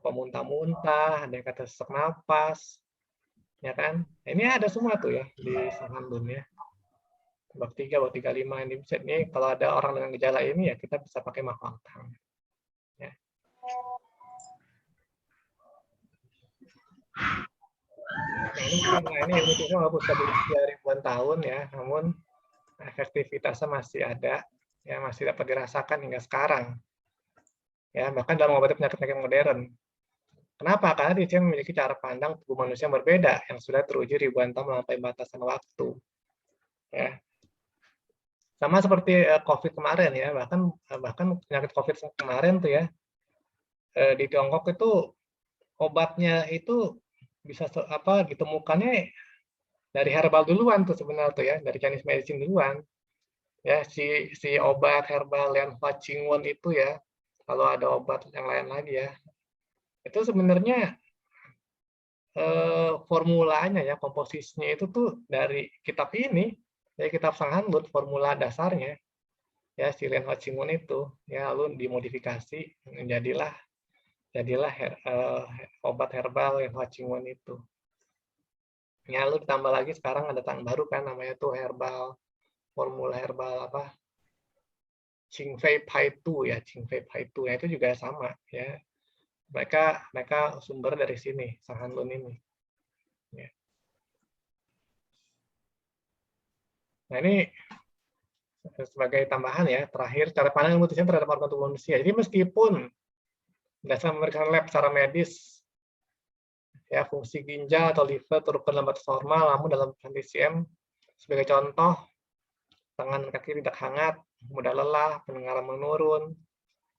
muntah-muntah, ada yang kata sesak napas, ya kan? Ini ada semua tuh ya di Sang Hanlun ya. Bab 3, bab 35 ini bisa nih, kalau ada orang dengan gejala ini ya kita bisa pakai Ma Huang Tang. Ya. Nah, ini karena ini ilmu TCM walaupun sudah berusia ribuan tahun ya, namun efektivitasnya masih ada, ya masih dapat dirasakan hingga sekarang. Ya, bahkan dalam mengobati penyakit-penyakit modern. Kenapa? Karena TCM memiliki cara pandang tubuh manusia yang berbeda yang sudah teruji ribuan tahun melampaui batasan waktu. Ya. Sama seperti COVID kemarin ya, bahkan penyakit COVID kemarin tuh ya, di Tiongkok itu obatnya itu bisa ditemukannya dari herbal duluan tuh sebenarnya tuh ya, dari Chinese medicine duluan. Ya, si obat herbal yang Hua Qingwen itu ya, kalau ada obat yang lain lagi ya, itu sebenarnya formulanya ya, komposisinya itu tuh dari kitab ini, dari kitab Sang Hanlut, formula dasarnya, ya si Lian Hua Qingwen itu, ya lalu dimodifikasi jadilah obat herbal yang Hua Qingwen itu. Ya lalu ditambah lagi sekarang ada tang baru kan namanya tuh formula herbal apa? Qingfei Paitu ya, Qingfei Paitu ya itu juga sama ya. Mereka sumber dari sini, Sang Hanlun ini. Ya. Nah ini sebagai tambahan ya, terakhir cara pandang ilmu TCM terhadap organ tubuh manusia. Jadi meskipun berdasarkan pemeriksaan lab secara medis, ya fungsi ginjal atau liver turut dalam batas normal, namun dalam TCM sebagai contoh, tangan kaki tidak hangat, mudah lelah, pendengaran menurun,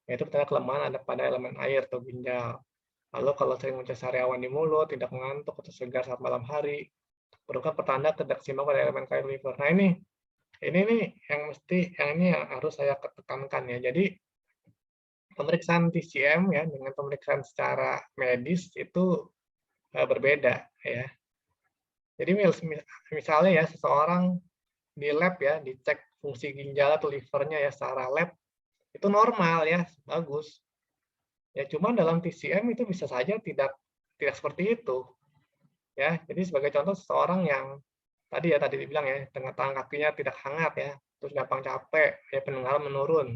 yaitu tanda kelemahan ada pada elemen air atau ginjal. Lalu kalau sering mencari sariawan di mulut, tidak mengantuk atau segar saat malam hari, merupakan pertanda ketidakseimbangan pada elemen air liver. Nah ini nih yang harus saya tekankan ya. Jadi pemeriksaan TCM ya dengan pemeriksaan secara medis itu berbeda ya. Jadi misalnya ya seseorang di lab ya dicek fungsi ginjal atau livernya ya secara lab itu normal ya, bagus. Ya cuma dalam TCM itu bisa saja tidak seperti itu. Ya, jadi sebagai contoh seseorang yang tadi dibilang ya, tangan kakinya tidak hangat ya, terus gampang capek, ya pendengaran menurun.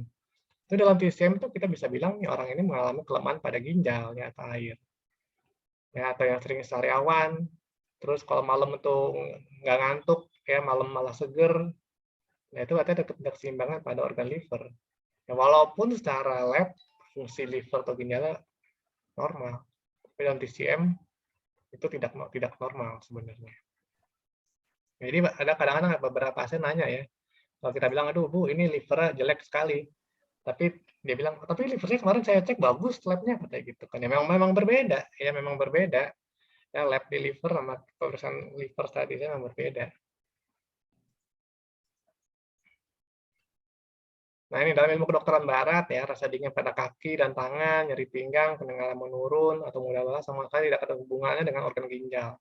Itu dalam TCM itu kita bisa bilang nih orang ini mengalami kelemahan pada ginjal ya atau air. Ya, atau yang sering sariawan, terus kalau malam itu nggak ngantuk, ya malam malah seger, nah itu artinya tidak keseimbangan pada organ liver. Ya, walaupun secara lab fungsi liver atau ginjalnya normal, tapi dalam TCM itu tidak normal sebenarnya. Jadi ada kadang-kadang beberapa pasien nanya ya, kalau kita bilang, aduh Bu, ini livernya jelek sekali. Tapi dia bilang, tapi livernya kemarin saya cek bagus labnya, katanya gitu kan. Ya memang berbeda, ya memang berbeda. Ya lab di liver sama pemeriksaan liver tadi memang berbeda. Nah ini dalam ilmu kedokteran barat ya, rasa dingin pada kaki dan tangan, nyeri pinggang, pendengaran menurun, atau mudah lelah sama sekali tidak ada hubungannya dengan organ ginjal.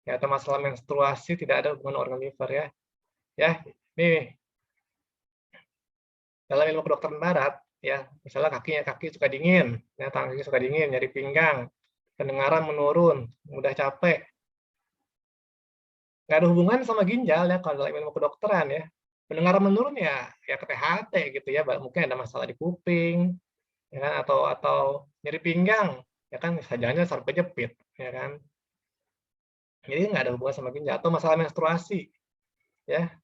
Ya, atau masalah menstruasi tidak ada hubungan organ liver ya. Ya, nih dalam ilmu kedokteran barat ya, misalnya kaki suka dingin, ya tangan kaki suka dingin, nyeri pinggang, pendengaran menurun, mudah capek. Nggak ada hubungan sama ginjal ya kalau dalam ilmu kedokteran ya. Pendengaran menurun ya ke THT gitu ya, mungkin ada masalah di kuping, ya kan, atau nyeri pinggang, ya kan sajanya sampai jepit, ya kan. Jadi nggak ada hubungan sama ginjal atau masalah menstruasi, ya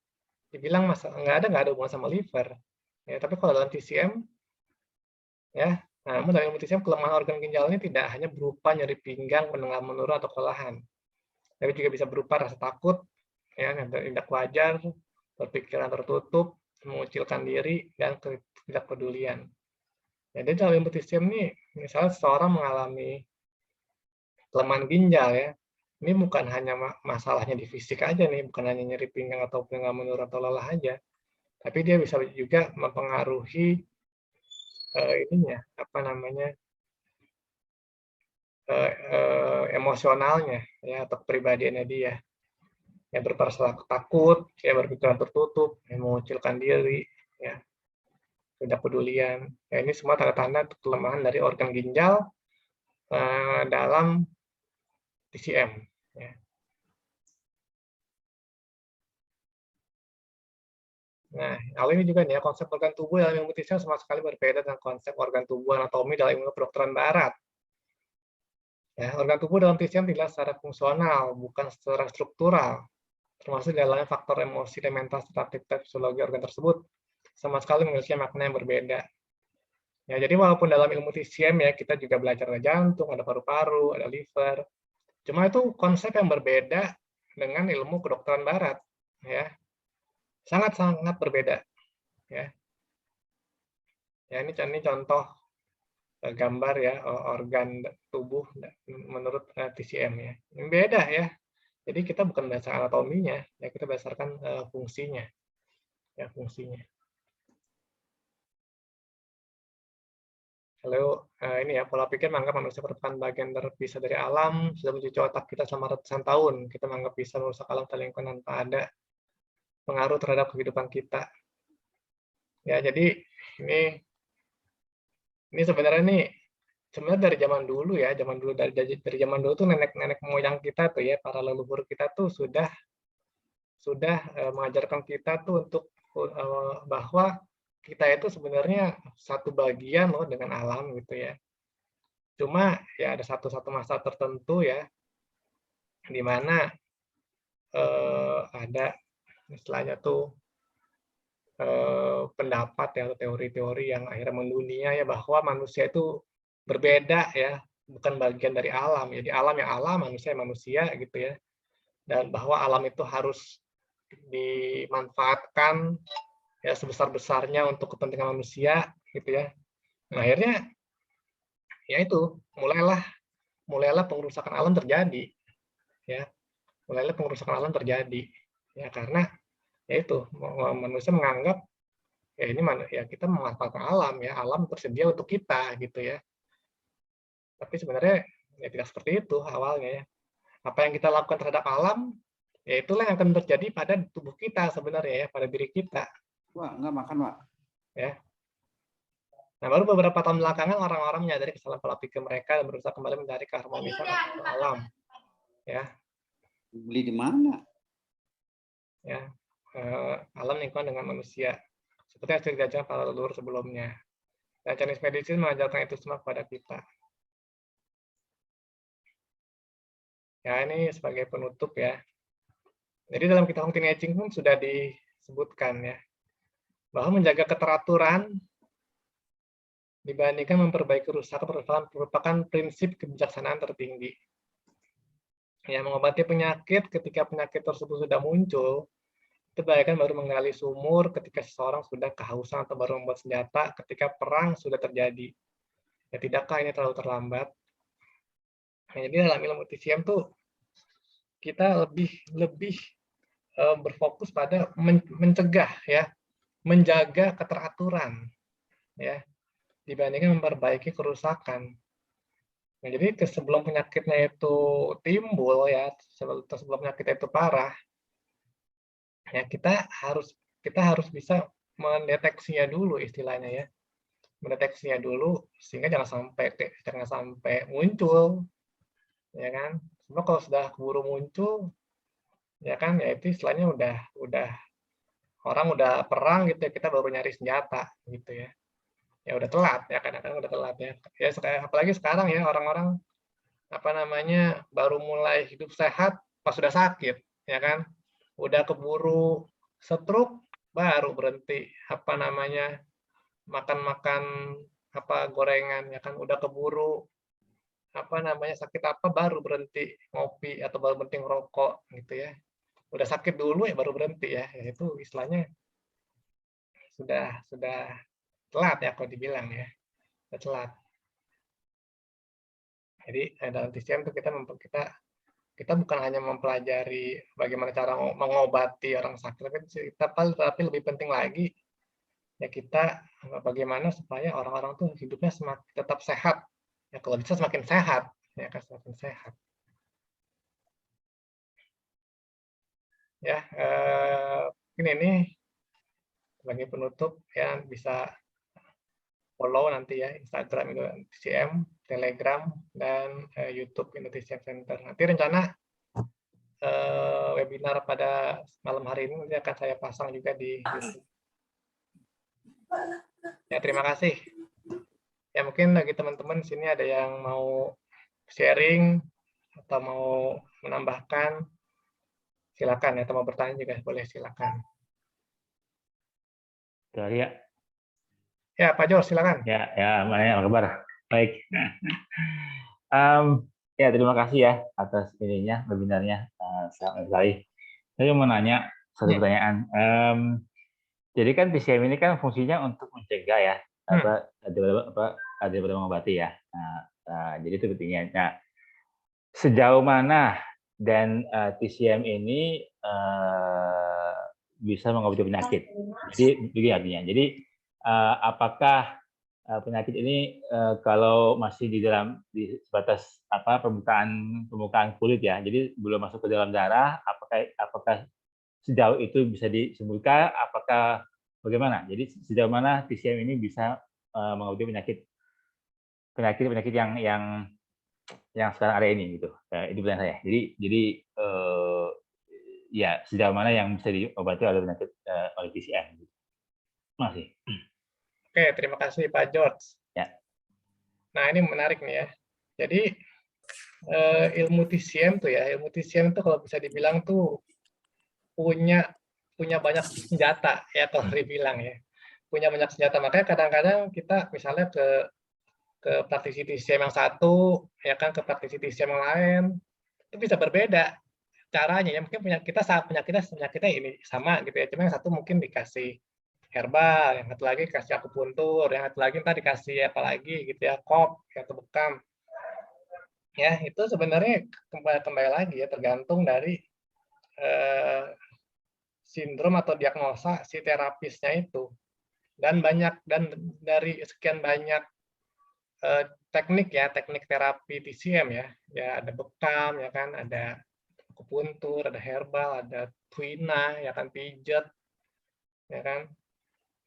dibilang nggak ada hubungan sama liver. Ya, tapi kalau dalam TCM ya, namun dalam ilmu TCM kelemahan organ ginjal ini tidak hanya berupa nyeri pinggang, pendengaran menurun atau kelelahan, tapi juga bisa berupa rasa takut, ya tidak wajar, berpikiran tertutup, mengucilkan diri, dan ketidakpedulian. Jadi dalam ilmu TCM ini, misalnya seseorang mengalami kelemahan ginjal ya, ini bukan hanya masalahnya di fisik aja nih, bukan hanya nyeri pinggang atau pendengaran menurun atau lelah aja, tapi dia bisa juga mempengaruhi emosionalnya ya atau kepribadiannya dia. Ya berperasaan takut, ya berpikiran tertutup, ya mengucilkan diri, ya tidak pedulian. Ya, ini semua tanda-tanda kelemahan dari organ ginjal dalam TCM. Ya. Nah, hal ini juga nih ya, konsep organ tubuh dalam ilmu TCM sama sekali berbeda dengan konsep organ tubuh anatomi dalam ilmu kedokteran barat. Ya, organ tubuh dalam TCM dilihat secara fungsional, bukan secara struktural. Termasuk dalamnya faktor emosi dan mental serta aktivitas fisiologi organ tersebut sama sekali memiliki makna yang berbeda. Ya, jadi walaupun dalam ilmu TCM ya kita juga belajar ada jantung, ada paru-paru, ada liver. Cuma itu konsep yang berbeda dengan ilmu kedokteran barat, ya. Sangat-sangat berbeda, ya. Ya ini contoh gambar ya organ tubuh menurut TCM ya. Beda ya. Jadi kita bukan berdasarkan anatominya, ya kita berdasarkan fungsinya, ya fungsinya. Lalu ini ya pola pikir menganggap manusia merupakan bagian terpisah dari alam, sudah mencuci otak kita selama ratusan tahun. Kita menganggap bisa merusak alam dan lingkungan tanpa ada pengaruh terhadap kehidupan kita. Ya jadi ini sebenarnya nih sebenarnya dari zaman dulu ya, dari zaman dulu tuh nenek-nenek moyang kita tuh ya, para leluhur kita tuh sudah mengajarkan kita tuh untuk bahwa kita itu sebenarnya satu bagian loh dengan alam gitu ya. Cuma ya ada satu masa tertentu ya, di mana ada istilahnya tuh pendapat ya atau teori-teori yang akhirnya mendunia ya bahwa manusia itu berbeda ya, bukan bagian dari alam. Jadi alam ya alam, manusia ya manusia gitu ya. Dan bahwa alam itu harus dimanfaatkan ya sebesar-besarnya untuk kepentingan manusia gitu ya. Nah, akhirnya ya itu mulailah pengerusakan alam terjadi ya. Mulailah pengerusakan alam terjadi ya karena ya itu manusia menganggap ya ini ya kita memanfaatkan alam ya, alam tersedia untuk kita gitu ya. Tapi sebenarnya ya tidak seperti itu awalnya ya. Apa yang kita lakukan terhadap alam ya itulah yang akan terjadi pada tubuh kita sebenarnya ya, pada diri kita. Wah, enggak makan, Wak. Ya. Nah, baru beberapa tahun belakangan orang-orang menyadari kesalahan pola pikir mereka dan berusaha kembali mencari keharmonisan alam. Ya. Beli di mana? Ya. Alam lingkungan dengan manusia. Seperti yang sudah diajarkan para leluhur sebelumnya. Dan Chinese medicine mengajarkan itu semua kepada kita. Ya, ini sebagai penutup ya. Jadi dalam kitab Hong Tin Ching pun sudah disebutkan ya, bahwa menjaga keteraturan dibandingkan memperbaiki kerusakan merupakan prinsip kebijaksanaan tertinggi. Ya, mengobati penyakit ketika penyakit tersebut sudah muncul, itu bagaikan baru menggali sumur ketika seseorang sudah kehausan atau baru membuat senjata ketika perang sudah terjadi. Ya, tidakkah ini terlalu terlambat? Nah, jadi dalam ilmu TCM tuh kita lebih berfokus pada mencegah ya, menjaga keteraturan ya, dibandingkan memperbaiki kerusakan. Nah, jadi sebelum penyakitnya itu timbul ya, sebelum penyakitnya itu parah, ya kita harus bisa mendeteksinya dulu istilahnya ya, mendeteksinya dulu sehingga jangan sampai muncul, ya kan? Sebab kalau sudah keburu muncul, ya kan, ya itu istilahnya udah orang udah perang gitu ya, kita baru nyari senjata gitu ya. Ya udah telat ya, kadang-kadang udah telat ya. Ya apalagi sekarang ya orang-orang apa namanya baru mulai hidup sehat pas sudah sakit ya kan, udah keburu stroke baru berhenti apa namanya makan apa gorengan ya kan, udah keburu apa namanya sakit apa baru berhenti ngopi atau baru berhenti ngerokok gitu ya, udah sakit dulu ya baru berhenti ya, itu istilahnya sudah telat ya kalau dibilang ya, sudah telat. Jadi dalam TCM itu kita bukan hanya mempelajari bagaimana cara mengobati orang sakit, tapi lebih penting lagi ya kita bagaimana supaya orang-orang tuh hidupnya tetap sehat. Ya kalau bisa semakin sehat, ya kan semakin sehat. Ya, ini sebagai penutup ya bisa follow nanti ya Instagram TCM, Telegram, dan YouTube Indonesia Center. Nanti rencana webinar pada malam hari ini nanti akan saya pasang juga di YouTube. Ya, terima kasih. Ya mungkin bagi teman-teman di sini ada yang mau sharing atau mau menambahkan, silakan ya. Atau mau bertanya juga boleh, silakan. Sorry ya. Ya, Pak Jor, silakan. Ya, apa kabar? Baik. Ya, terima kasih ya atas ininya, webinarnya. Sangat sekali. Saya mau nanya satu pertanyaan. Jadi kan TCM ini kan fungsinya untuk mencegah ya, daripada mengobati ya. Jadi itu pentingnya. Nah, sejauh mana dan TCM ini bisa mengobati penyakit? Jadi begini artinya. Jadi apakah penyakit ini kalau masih di sebatas permukaan kulit ya, jadi belum masuk ke dalam darah, apakah sejauh itu bisa disembuhkan? Apakah bagaimana? Jadi sejauh mana TCM ini bisa mengobati penyakit yang sekarang ada ini gitu. Itu pertanyaan saya. Jadi ya sejauh mana yang bisa diobati oleh penyakit oleh TCM? Masih. Oke, terima kasih Pak George. Ya. Nah, ini menarik nih ya. Jadi ilmu TCM tuh ya, ilmu TCM itu kalau bisa dibilang tuh punya banyak senjata ya, kalau dibilang ya. Punya banyak senjata. Makanya kadang-kadang kita misalnya ke praktisi TCM yang satu, ya kan, ke praktisi TCM yang lain, itu bisa berbeda caranya. Ya mungkin penyakitnya ini sama gitu ya. Cuma yang satu mungkin dikasih herbal, yang satu lagi kasih akupuntur, yang satu lagi ntar dikasih apa lagi gitu ya, kop atau bekam. Ya, itu sebenarnya kembali lagi ya, tergantung dari sindrom atau diagnosa si terapisnya itu. Dan dari sekian banyak teknik terapi TCM ya. Ya ada bekam ya kan, ada akupuntur, ada herbal, ada tuina ya kan, pijat ya kan.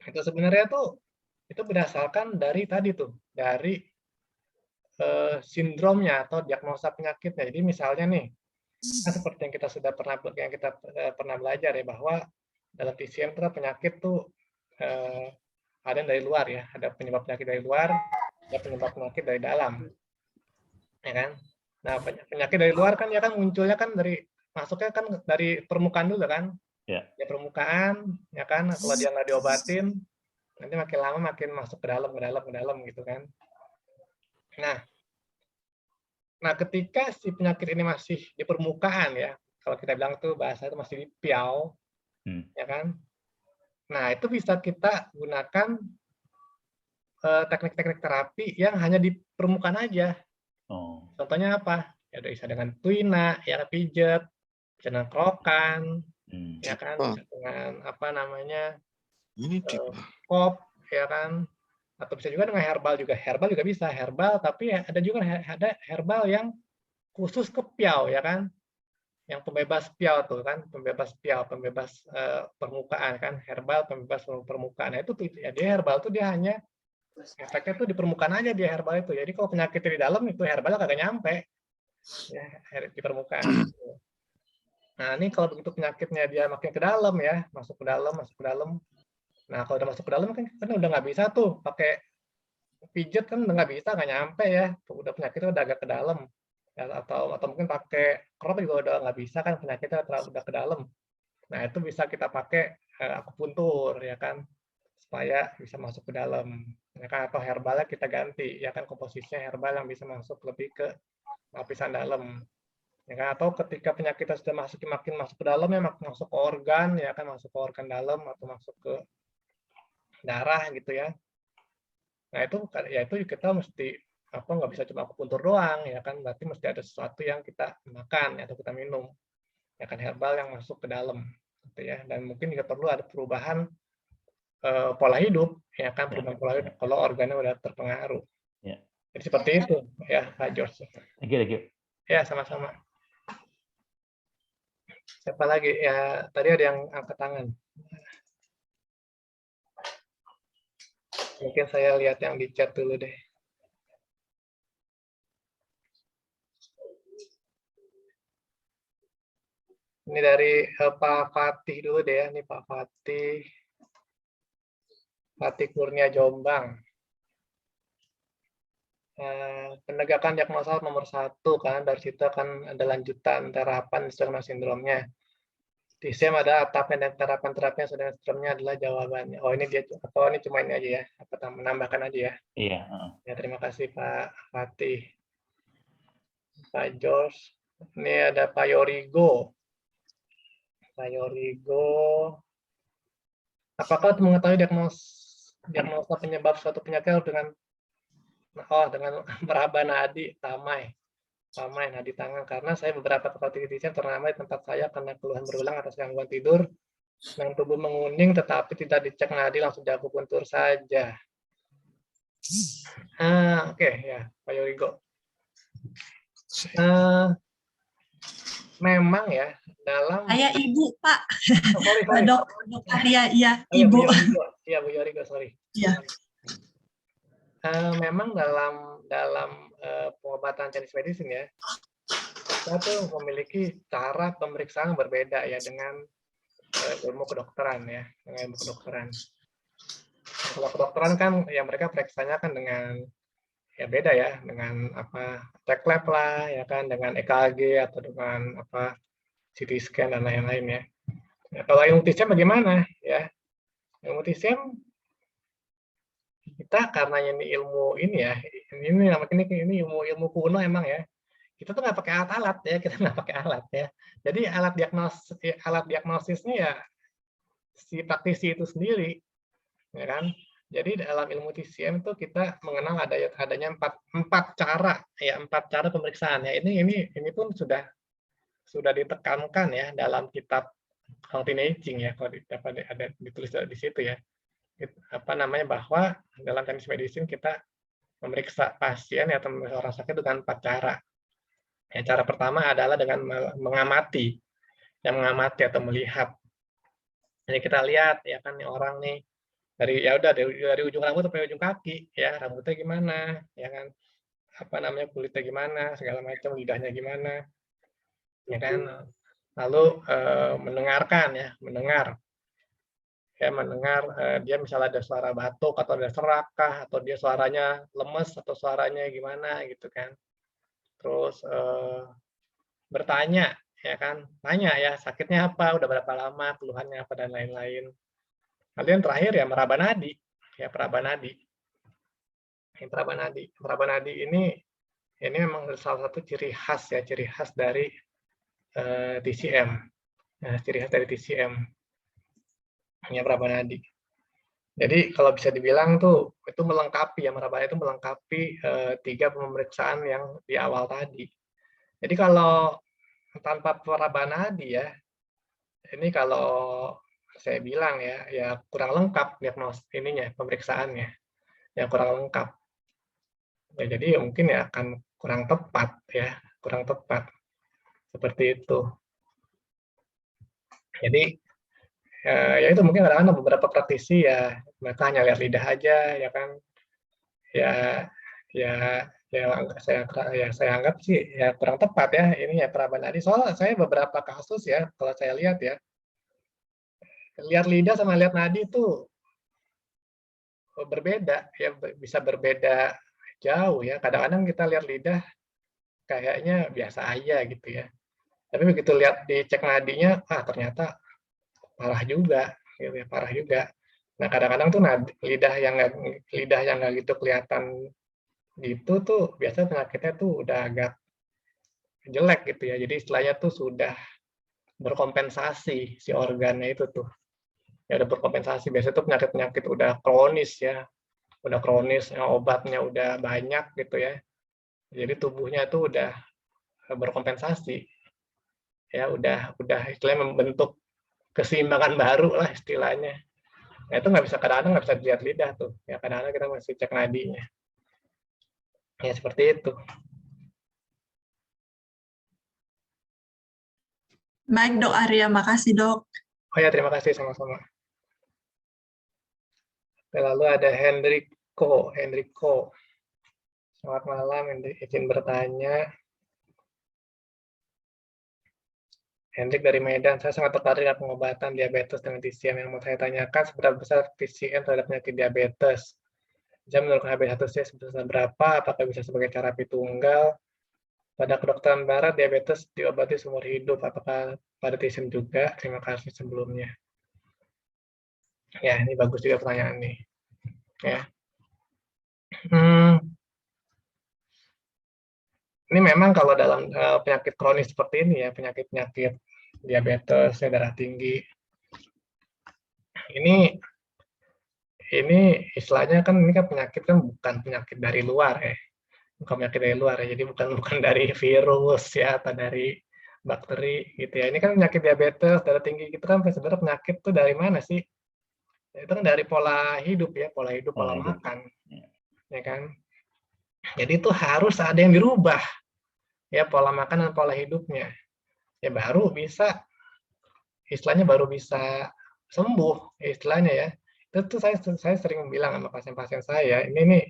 Itu sebenarnya tuh itu berdasarkan dari tadi tuh, dari sindromnya atau diagnosa penyakitnya. Jadi misalnya nih, kan seperti yang kita pernah belajar ya, bahwa dalam TCM itu penyakit tuh ada yang dari luar ya, ada penyebab penyakit dari luar, ada penyebab penyakit dari dalam, ya kan. Nah, penyakit dari luar kan ya kan munculnya kan masuknya kan dari permukaan dulu kan, ya permukaan ya kan. Kalau dia nggak diobatin, nanti makin lama makin masuk ke dalam gitu kan. Nah, ketika si penyakit ini masih di permukaan ya, kalau kita bilang tuh bahasa itu masih di piau, ya kan. Nah, itu bisa kita gunakan teknik-teknik terapi yang hanya di permukaan aja. Contohnya apa? Ya bisa dengan tuina, ya pijat, bisa dengan krokan, ya kan, bisa dengan apa namanya, kop, ya kan, atau bisa juga dengan herbal juga. Herbal juga bisa, herbal, tapi ada juga ada herbal yang khusus ke piau, ya kan, yang pembebas piau tuh kan, pembebas permukaan kan, herbal pembebas permukaan. Nah, itu tuh ya, dia herbal tuh dia hanya efeknya tuh di permukaan aja, dia herbal itu. Jadi kalau penyakitnya di dalam itu herbalnya kagak nyampe ya, di permukaan. Nah, ini kalau begitu penyakitnya dia makin ke dalam ya, masuk ke dalam. Nah, kalau udah masuk ke dalam kan udah nggak bisa tuh pakai pijat, kan udah nggak bisa, nggak nyampe ya. Udah penyakitnya udah agak ke dalam. Ya, atau mungkin pakai krop juga udah nggak bisa kan, penyakitnya udah ke dalam. Nah, itu bisa kita pakai akupuntur ya kan, supaya bisa masuk ke dalam ya kan. Atau herbalnya kita ganti ya kan, komposisinya herbal yang bisa masuk lebih ke lapisan dalam ya kan. Atau ketika penyakitnya sudah makin masuk ke dalam ya, masuk ke organ ya kan, masuk ke organ dalam atau masuk ke darah gitu ya. Nah, itu kita mesti nggak bisa cuma akupuntur doang ya kan, berarti mesti ada sesuatu yang kita makan atau kita minum ya kan, herbal yang masuk ke dalam gitu ya. Dan mungkin juga perlu ada perubahan pola hidup ya kan, perubahan pola hidup kalau organnya udah terpengaruh. Jadi seperti itu ya Pak George. Thank you. Ya, sama-sama. Siapa lagi ya, tadi ada yang angkat tangan. Mungkin saya lihat yang di chat dulu deh. Ini dari Pak Fatih dulu deh ya. Ini Pak Fatih. Fatih Kurnia Jombang. penegakan diagnosa nomor 1 kan, dari situ akan ada lanjutan terapan Sjögren's sindromnya. DSM ada etapnya dan terapan-terapinya Sjögren's sindromnya adalah jawabannya. Oh ini dia, atau ini cuma ini aja ya, menambahkan aja ya. Iya. Ya terima kasih Pak Fatih, Pak George. Ini ada Pak Yorigo. Pak Yorigo, apakah mengetahui diagnosa penyebab suatu penyakit dengan meraba nadi ramai nadi tangan? Karena saya beberapa kali ternama di tempat saya karena keluhan berulang atas gangguan tidur dan tubuh menguning tetapi tidak dicek nadi, langsung diakupuntur saja. Oke, ya Pak Yorigo. Memang ya dalam Saya Ibu, Pak. sorry. Dok Arya, iya, Oh, iya, Ibu. Iya, Bu Yorigo, sorry. Iya. Memang dalam pengobatan Chinese medicine ya, kita tuh memiliki cara pemeriksaan berbeda ya dengan ilmu kedokteran ya, dengan ilmu kedokteran. Kalau kedokteran kan ya mereka periksanya kan dengan ya beda ya, dengan apa cek lab lah ya kan, dengan EKG atau dengan apa CT scan dan lain-lain ya. Kalau ilmu TCM bagaimana ya? Ilmu TCM kita karena ini ilmu ini ya, ini ilmu kuno emang ya. Kita tuh nggak pakai alat-alat ya, kita nggak pakai alat ya. Jadi alat diagnosisnya ya si praktisi itu sendiri, ya kan? Jadi dalam ilmu TCM itu kita mengenal adanya empat cara ya, 4 cara pemeriksaan ya. Ini pun sudah ditekankan ya dalam kitab Healthy Aging ya, kalau ada ditulis di situ ya. Apa namanya, bahwa dalam Chinese medicine kita memeriksa pasien atau orang sakit dengan 4 cara. Ya, cara pertama adalah dengan mengamati, atau melihat. Jadi kita lihat ya kan, nih orang nih dari ujung rambut sampai ujung kaki ya, rambutnya gimana ya kan, apa namanya, kulitnya gimana, segala macam, lidahnya gimana ya kan. Lalu mendengarkan ya, mendengar dia misalnya ada suara batuk atau ada serak kah, atau dia suaranya lemes atau suaranya gimana gitu kan. Terus bertanya ya kan, tanya ya sakitnya apa, udah berapa lama, keluhannya apa, dan lain-lain. Lalu yang terakhir ya meraba nadi ya, peraba nadi. Peraba nadi ini memang salah satu ciri khas dari TCM. Nah, ciri khas dari TCM hanya peraba nadi. Jadi kalau bisa dibilang tuh itu melengkapi ya, meraba itu melengkapi 3 pemeriksaan yang di awal tadi. Jadi kalau tanpa peraba nadi ya, ini kalau saya bilang ya kurang lengkap diagnosis pemeriksaannya, ya kurang lengkap. Ya, jadi mungkin ya akan kurang tepat ya, seperti itu. Jadi ya itu mungkin kadang-kadang beberapa praktisi ya mereka hanya lihat lidah aja ya kan, saya anggap sih ya kurang tepat ya ini ya peraba nadi. Soalnya saya beberapa kasus ya, kalau saya lihat ya, lihat lidah sama lihat nadi itu berbeda ya, bisa berbeda jauh ya. Kadang-kadang kita lihat lidah kayaknya biasa aja gitu ya, tapi begitu lihat dicek nadinya, ternyata parah juga gitu ya, parah juga. Nah kadang-kadang tuh lidah yang nggak gitu kelihatan gitu tuh biasanya penyakitnya tuh udah agak jelek gitu ya. Jadi istilahnya tuh sudah berkompensasi si organnya itu tuh. Ya udah berkompensasi. Biasanya tuh penyakit-penyakit udah kronis ya. Udah kronis, obatnya udah banyak gitu ya. Jadi tubuhnya tuh udah berkompensasi. Ya udah istilahnya membentuk keseimbangan baru lah istilahnya. Nah, itu kadang-kadang nggak bisa dilihat lidah tuh. Ya kadang-kadang kita masih cek nadinya. Ya seperti itu. Baik, Dok Arya. Makasih, Dok. Oh ya, terima kasih sama-sama. Lalu ada Hendriko. Selamat malam, izin bertanya. Hendrik dari Medan, saya sangat tertarik dengan pengobatan diabetes dengan TCM. Yang mau saya tanyakan, seberapa besar TCM terhadap penyakit diabetes? bisa menurunkan HbA1c sebesar berapa, apakah bisa sebagai terapi tunggal. Pada kedokteran barat, diabetes diobati seumur hidup, apakah pada TISIM juga? Terima kasih sebelumnya. Ya, ini bagus juga pertanyaan nih. Ya. Ini memang kalau dalam penyakit kronis seperti ini ya, penyakit-penyakit diabetes, darah tinggi, ini istilahnya kan ini kan penyakit kan bukan penyakit dari luar ya, bukan penyakit dari luar ya, jadi bukan dari virus ya atau dari bakteri gitu ya. Ini kan penyakit diabetes, darah tinggi gitu kan sebenarnya penyakit tuh dari mana sih? Itu kan dari pola hidup ya, pola hidup, pola makan, ya kan. Jadi itu harus ada yang dirubah ya, pola makan dan pola hidupnya. Ya baru bisa, istilahnya baru bisa sembuh istilahnya ya. Itu saya sering bilang sama pasien-pasien saya, ini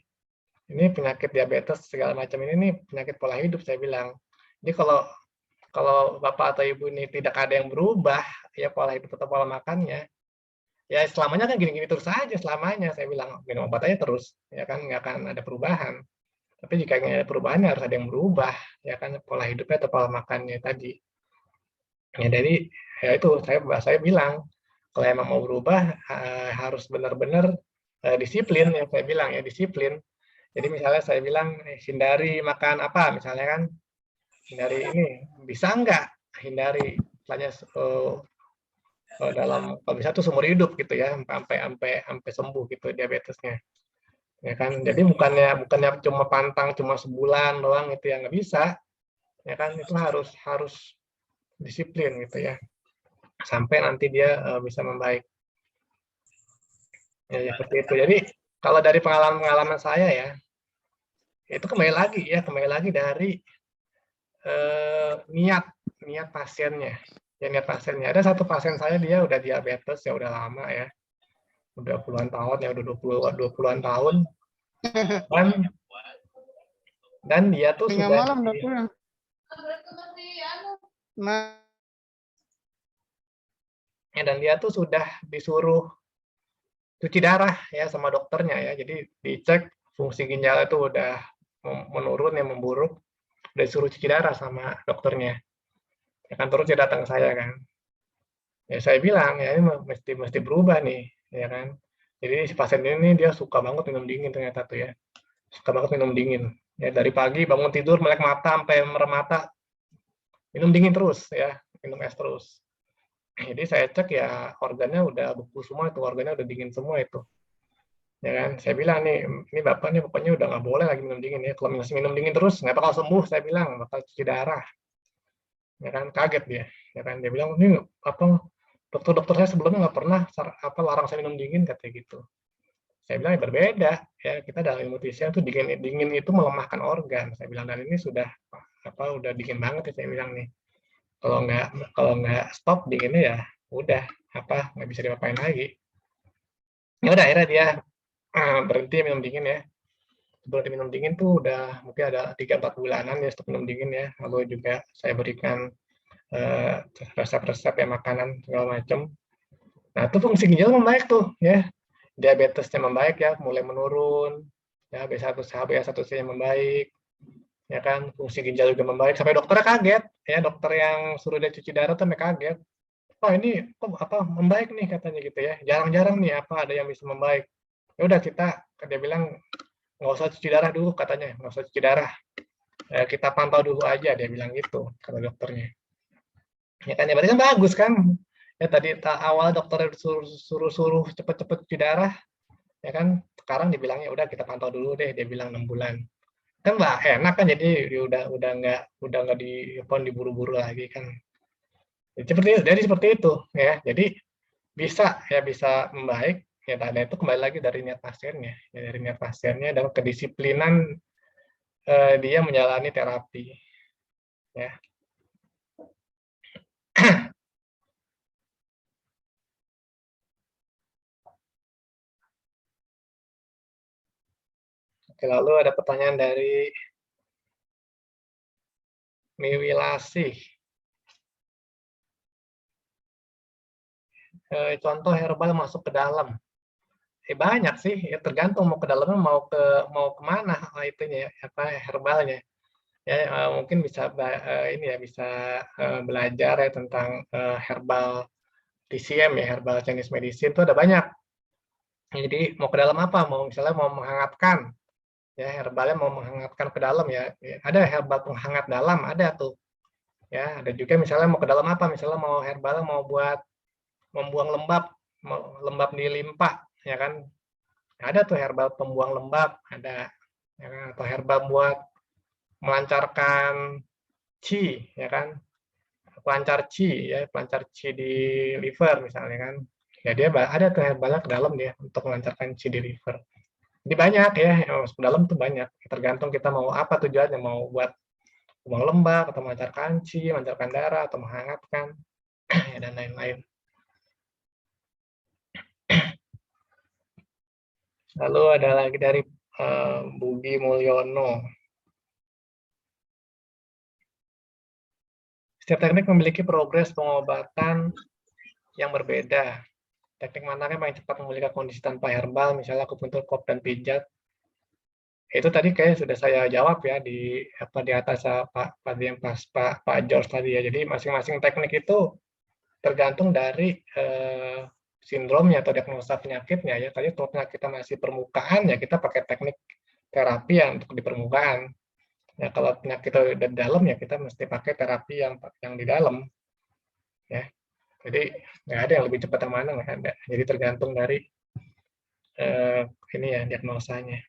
penyakit diabetes segala macam ini penyakit pola hidup, saya bilang. Jadi kalau Bapak atau Ibu ini tidak ada yang berubah ya pola hidup atau pola makannya, ya selamanya kan gini-gini terus aja selamanya, saya bilang minum obat aja terus, ya kan nggak akan ada perubahan. Tapi jika ingin ada perubahannya harus ada yang berubah, ya kan pola hidupnya atau pola makannya tadi. Ya jadi ya itu saya bilang kalau emang mau berubah harus benar-benar disiplin, yang saya bilang ya disiplin. Jadi misalnya saya bilang hindari makan apa misalnya kan, hindari ini bisa nggak hindari misalnya dalam kalau bisa tuh seumur hidup gitu ya sampai sembuh gitu diabetesnya, ya kan. Jadi bukannya cuma pantang cuma sebulan doang itu yang nggak bisa, ya kan. Itu harus disiplin gitu ya sampai nanti dia bisa membaik ya, seperti itu. Jadi kalau dari pengalaman saya ya itu kembali lagi dari niat pasiennya ya, niat pasiennya. Ada satu pasien saya, dia udah diabetes ya udah lama ya, udah puluhan tahun ya, udah 20-an tahun, dan dia tuh Tengah sudah malam udah pulang. dan dia tuh sudah disuruh cuci darah ya sama dokternya ya. Jadi dicek fungsi ginjal itu udah menurun ya, memburuk, udah disuruh cuci darah sama dokternya. Ya kan, terus dia datang ke saya kan. Ya saya bilang ya ini mesti berubah nih, ya kan. Jadi si pasien ini dia suka banget minum dingin ternyata tuh ya. Suka banget minum dingin. Ya dari pagi bangun tidur melek mata sampai merem mata, minum dingin terus ya, minum es terus. Jadi saya cek ya organnya udah beku semua, itu organnya udah dingin semua itu. Ya kan, saya bilang nih, ini bapak nih pokoknya udah nggak boleh lagi minum dingin ya. Kalau masih minum dingin terus nggak bakal sembuh, saya bilang bakal cuci darah. Ya kan, kaget dia. Ya kan, dia bilang ini apa, dokter saya sebelumnya nggak pernah larang saya minum dingin, katanya gitu. Saya bilang ya berbeda ya, kita dalam ilmu nutrisi itu dingin itu melemahkan organ. Saya bilang, dan ini sudah udah dingin banget ya, saya bilang nih. Kalau nggak stop dinginnya ya udah nggak bisa diapain lagi. Ya udah akhirnya dia berhenti minum dingin ya. Berhenti minum dingin tuh udah mungkin ada 3-4 bulanan ya stop minum dingin ya. Lalu juga saya berikan resep-resep ya makanan segala macam. Nah itu fungsi ginjal membaik tuh ya. Diabetesnya membaik ya, mulai menurun. Ya HbA1c-nya membaik. Ya kan, fungsi ginjal juga membaik. Sampai dokternya kaget ya, dokter yang suruh dia cuci darah tuh sampai kaget. Oh ini kok membaik nih katanya gitu ya. Jarang-jarang nih ada yang bisa membaik. Ya udah dia bilang nggak usah cuci darah dulu katanya, nggak usah cuci darah. Kita pantau dulu aja, dia bilang gitu kata dokternya. Ya kan, ya berarti kan bagus kan. Ya tadi awal dokter suruh cepet-cepet cuci darah, ya kan. Sekarang dibilangnya udah kita pantau dulu deh, dia bilang 6 bulan. Kan nggak enak kan, jadi udah nggak diburu-buru lagi kan. Jadi seperti itu ya. Jadi bisa membaik ya, dan itu kembali lagi dari niat pasiennya ya, dari niat pasiennya dan kedisiplinan dia menjalani terapi ya. Oke, lalu ada pertanyaan dari Miwilasih. Contoh herbal masuk ke dalam Banyak sih, ya tergantung mau ke dalamnya mau kemana itunya apa herbalnya. Ya mungkin bisa ini ya bisa belajar ya tentang herbal TCM ya, herbal Chinese medicine itu ada banyak. Jadi mau ke dalam apa? Mau misalnya mau menghangatkan ya herbalnya mau menghangatkan ke dalam ya. Ada herbal penghangat dalam ada tuh. Ya, ada juga misalnya mau ke dalam apa? Misalnya mau herbalnya mau buat membuang lembab di limpa ya kan. Ada tuh herbal pembuang lembab, ada ya kan? Atau herbal buat melancarkan qi ya kan. Pelancar qi ya, pelancar qi di liver misalnya kan. Ya dia ada tuh herbalnya ke dalam dia untuk melancarkan qi di liver. Jadi banyak ya, yang masuk ke dalam tuh banyak. Tergantung kita mau apa tujuannya, mau buat buang lembab atau melancarkan qi, melancarkan darah atau menghangatkan ya, dan lain-lain. Lalu ada lagi dari Budi Mulyono. Setiap teknik memiliki progres pengobatan yang berbeda. Teknik manakah yang paling cepat memulihkan kondisi tanpa herbal, misalnya akupuntur, kop, dan pijat. Itu tadi kayak sudah saya jawab ya di atas Pak George tadi ya. Jadi masing-masing teknik itu tergantung dari sindromnya atau diagnosa penyakitnya ya. Tadi kalau penyakit kita masih permukaan ya kita pakai teknik terapi yang untuk di permukaan. Ya kalau penyakit kita udah di dalam ya kita mesti pakai terapi yang di dalam. Ya. Jadi nggak ada yang lebih cepat yang mana, nggak ada. Jadi tergantung dari ini ya diagnosanya.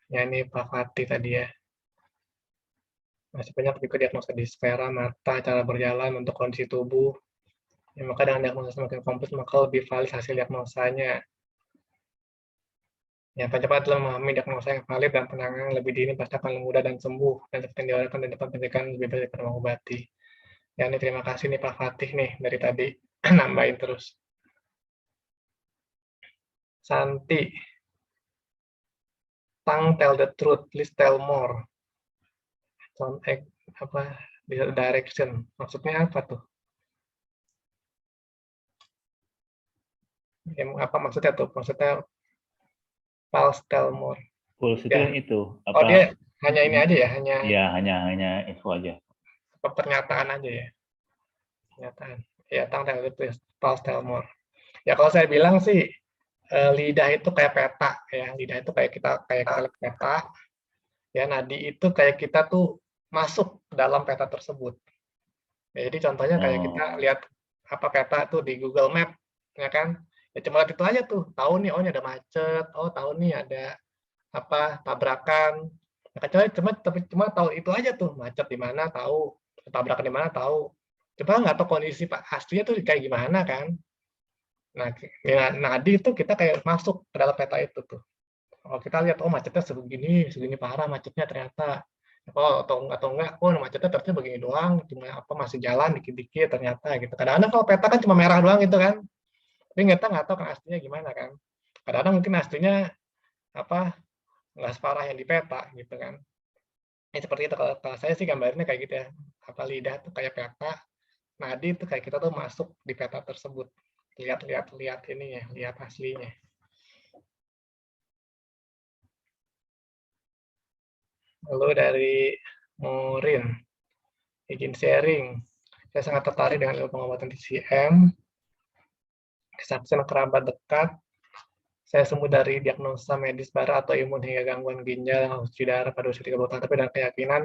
Ya ini Pak Fatih tadi ya. Masih banyak juga diagnosa di sfera mata, cara berjalan untuk kondisi tubuh. Ya, maka dengan diagnosa semakin kompleks maka lebih valid hasil diagnosanya. Ya, cepat dalam memahami diagnosa yang valid dan penanganan lebih dini pasti akan mudah dan sembuh. Dan seperti yang diwartakan dan dapat pendidikan lebih baik daripada mengobati. Ya, ini terima kasih nih Pak Fatih nih dari tadi nambahin terus. Santi. Tang tell the truth, please tell more. Apa direction? Maksudnya apa tuh? Ya, apa maksudnya tuh? Maksudnya Pulse tell more. Pulse Ya. itu apa? Oh dia hanya ini aja ya, hanya. Ya hanya info aja. Pernyataan aja ya. Pernyataan. Ya tang tell the truth, Pulse tell more. Ya kalau saya bilang sih lidah itu kayak peta ya. Lidah itu kayak kita lihat peta. Ya nadi itu kayak kita tuh masuk dalam peta tersebut. Ya, jadi contohnya kayak kita lihat apa peta tuh di Google Map, ya kan? Ya cuma lihat itu aja tuh, tahu nih, oh ini ada macet, oh tahu nih ada apa tabrakan. Ya, kecuali cuma tahu itu aja tuh, macet di mana tahu, tabrakan di mana tahu. Coba nggak tahu kondisi Pak aslinya tuh kayak gimana kan? Nah, ya, nadi itu kita kayak masuk ke dalam peta itu tuh. Oh kita lihat, oh macetnya segini parah macetnya ternyata. Oh atau enggak, oh macetnya ternyata begini doang, cuma apa masih jalan dikit-dikit ternyata gitu. Kadang-kadang kalau peta kan cuma merah doang gitu kan, tapi nggak tahu kan aslinya gimana kan. Kadang-kadang mungkin aslinya apa nggak separah yang di peta gitu kan. Ini seperti itu kalau saya sih gambarnya kayak gitu ya. Apa lidah tuh kayak peta, nadi tuh kayak kita tuh masuk di peta tersebut. Lihat ini ya, lihat aslinya. Lalu dari Morin, izin sharing. Saya sangat tertarik dengan ilmu pengobatan TCM. Kesaksian kerabat dekat. Saya sembuh dari diagnosa medis bara atau imun hingga gangguan ginjal, cuci darah pada usia 30 tahun. Tapi dengan keyakinan,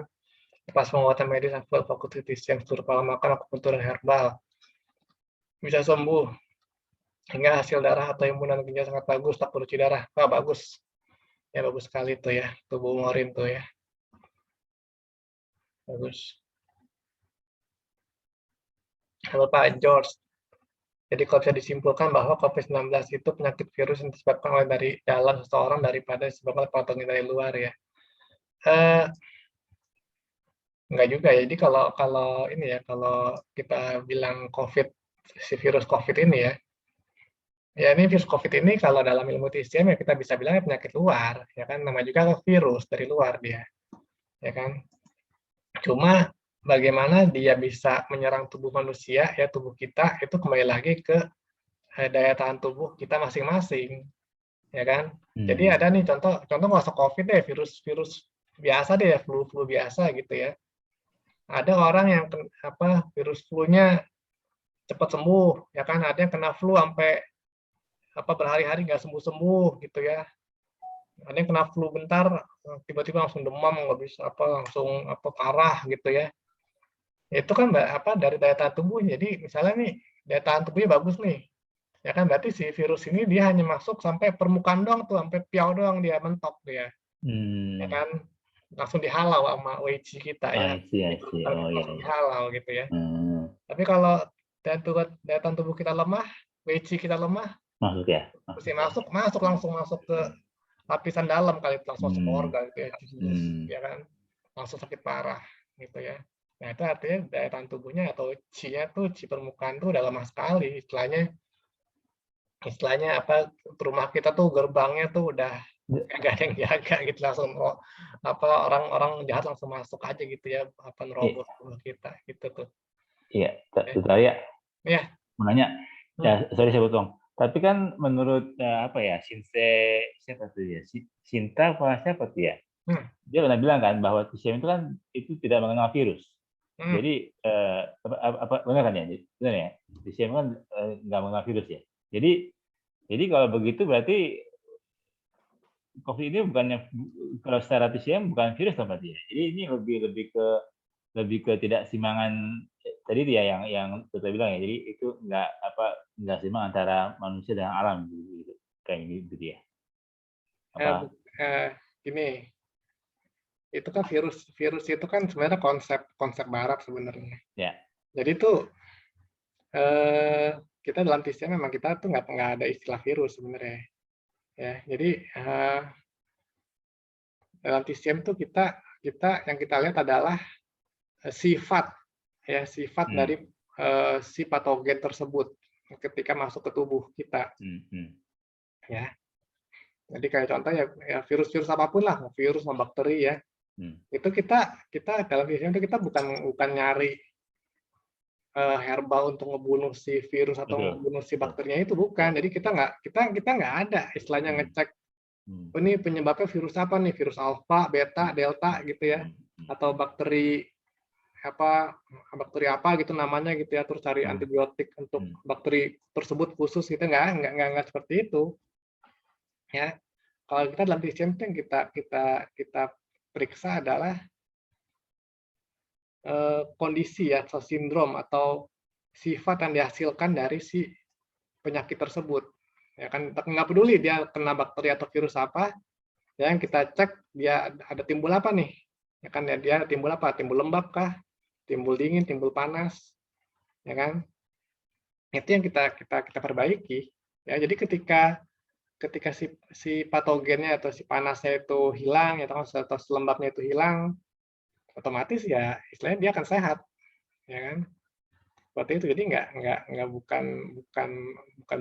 pas pengobatan medis, aku fokus di TCM, seluruh pola makan, akupuntur herbal. Bisa sembuh. Hingga hasil darah atau imunan ginjal sangat bagus, tak perlu cuci darah. Wah, bagus. Ya, bagus sekali tuh ya. Tubuh Morin tuh ya. Bagus. Halo Pak George. Jadi kalau bisa disimpulkan bahwa COVID-19 itu penyakit virus yang disebabkan oleh dari dalam seseorang daripada disebabkan oleh patogen dari luar ya. Enggak juga ya. Jadi kalau ini ya, kalau kita bilang COVID, si virus COVID ini ya, ya ini virus COVID ini kalau dalam ilmu TCM ya kita bisa bilangnya penyakit luar, ya kan, nama juga virus dari luar dia, ya kan. Cuma bagaimana dia bisa menyerang tubuh manusia, ya tubuh kita itu kembali lagi ke daya tahan tubuh kita masing-masing, ya kan? Jadi ada nih contoh nggak usah COVID deh, virus biasa deh, flu biasa gitu ya. Ada orang yang virus flu-nya cepat sembuh, ya kan? Ada yang kena flu sampai berhari-hari nggak sembuh-sembuh gitu ya. Ada yang kena flu bentar, tiba-tiba langsung demam, nggak bisa langsung parah gitu ya. Itu kan dari daya tahan tubuh. Jadi misalnya nih daya tahan tubuhnya bagus nih, ya kan berarti si virus ini dia hanya masuk sampai permukaan doang tuh, sampai piau doang dia mentok dia, ya kan langsung dihalau sama WC kita ya, langsung dihalau gitu ya. Tapi kalau daya tahan tubuh kita lemah, WC kita lemah, masuk langsung masuk ke lapisan dalam kali, langsung masuk ke organ gitu ya kan, langsung sakit parah gitu ya. Nah itu artinya daya tahan tubuhnya atau Qi-nya tuh, Qi permukaan tuh udah lemah sekali, istilahnya rumah kita tuh gerbangnya tuh udah nggak ada yang jaga gitu, langsung orang jahat langsung masuk aja gitu ya, nerobos rumah kita gitu tuh. Iya, Dr. Arya. Iya. Mau nanya, ya sorry saya potong. Tapi kan menurut siapa tuh ya? Sinta apa siapa tuh ya? Dia pernah bilang kan bahwa TCM itu tidak mengenal virus. Jadi benar kan ya? Benar ya? TCM kan nggak mengenal virus ya. Jadi kalau begitu berarti COVID ini bukannya, kalau secara TCM bukan virus berarti ya. Jadi ini lebih ke tidak simangan tadi dia yang kita bilang ya. Jadi itu nggak simbang antara manusia dan alam gitu kayak gitu ya. Gini, itu kan virus itu kan sebenarnya konsep barat sebenarnya. Ya. Jadi tuh kita dalam TCM memang kita tuh nggak ada istilah virus sebenarnya. Ya, jadi dalam TCM tuh kita yang kita lihat adalah sifat dari si patogen tersebut ketika masuk ke tubuh kita. Ya. Jadi kayak contoh ya virus apapun lah, virus mau bakteri ya. Itu kita dalam TCM itu kita bukan nyari herba untuk ngebunuh si virus atau ngebunuh si bakterinya, itu bukan. Jadi kita nggak ada istilahnya ngecek ini penyebabnya virus apa nih, virus alfa, beta, delta gitu ya, atau bakteri apa gitu namanya gitu ya, terus cari antibiotik untuk bakteri tersebut khusus gitu, nggak seperti itu ya. Kalau kita dalam TCM yang kita periksa adalah kondisi ya, atau sindrom atau sifat yang dihasilkan dari si penyakit tersebut, ya kan. Nggak peduli dia kena bakteri atau virus apa, ya, yang kita cek dia ada timbul apa nih, ya kan, ya dia timbul apa, timbul lembab kah, timbul dingin, timbul panas, ya kan. Itu yang kita perbaiki ya. Jadi ketika si patogennya atau si panasnya itu hilang, ya, atau lembabnya itu hilang, otomatis ya istilahnya dia akan sehat, ya kan, seperti itu. Jadi bukan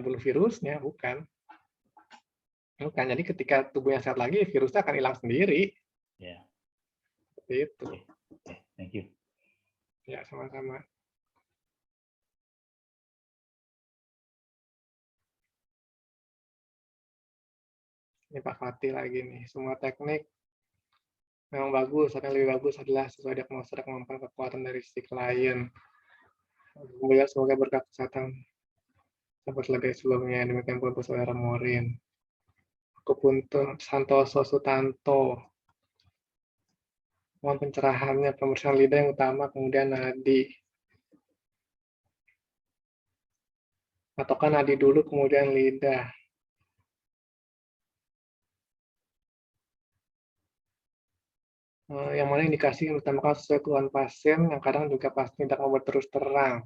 bunuh virusnya, bukan. Jadi ketika tubuhnya sehat lagi, virusnya akan hilang sendiri. Ya. Seperti itu. Thank you. Ya, sama-sama. Ini Pak Fatih lagi nih, semua teknik memang bagus, yang lebih bagus adalah sesuai diagnosa dan kemampuan kekuatan dari si klien. Semoga berkat kesehatan seperti lagi sebelumnya. Demikian pula Bu Saudara Morin. Aku Punten Santoso Sutanto. Mohon pencerahannya, pembersihan lidah yang utama, kemudian nadi. Ataukah nadi dulu, kemudian lidah? Yang mana indikasi yang utamakan sesuai keluhan pasien, yang kadang juga pasti tidak mau berterus terang.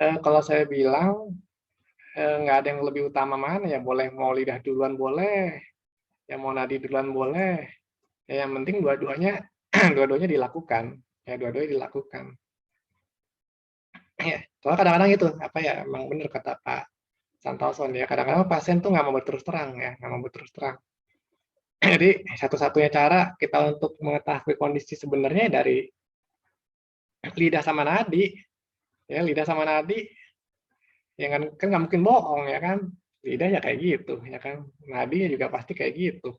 Kalau saya bilang, nggak ada yang lebih utama mana ya, boleh mau lidah duluan boleh, ya mau nadi duluan boleh, ya, yang penting dua-duanya dilakukan, ya, dua-duanya dilakukan. Ya, soalnya kadang-kadang itu emang benar kata Pak Santoso ya, kadang-kadang pasien tuh nggak mau berterus terang ya, nggak mau berterus terang. Jadi satu-satunya cara kita untuk mengetahui kondisi sebenarnya dari lidah sama nadi. Ya, lidah sama nadi, ya kan nggak mungkin bohong ya kan. Lidah ya kayak gitu ya kan. Nadi juga pasti kayak gitu.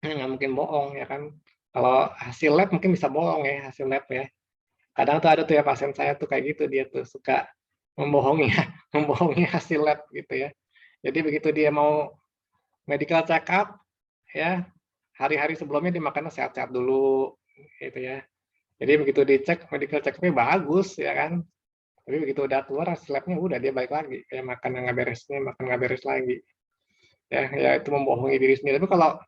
Nggak mungkin bohong ya kan. Kalau hasil lab mungkin bisa bohong ya, hasil lab ya. Kadang tuh ada tuh ya pasien saya tuh kayak gitu, dia tuh suka membohongi membohongi hasil lab gitu ya. Jadi begitu dia mau medical check up ya, hari-hari sebelumnya dia makannya sehat-sehat dulu gitu ya. Jadi begitu dicek medical check up-nya bagus ya kan. Tapi begitu udah keluar hasil lab-nya udah dia balik lagi kayak makan yang nggak beresnya, makan nggak beres lagi. Ya itu membohongi diri sendiri. Tapi kalau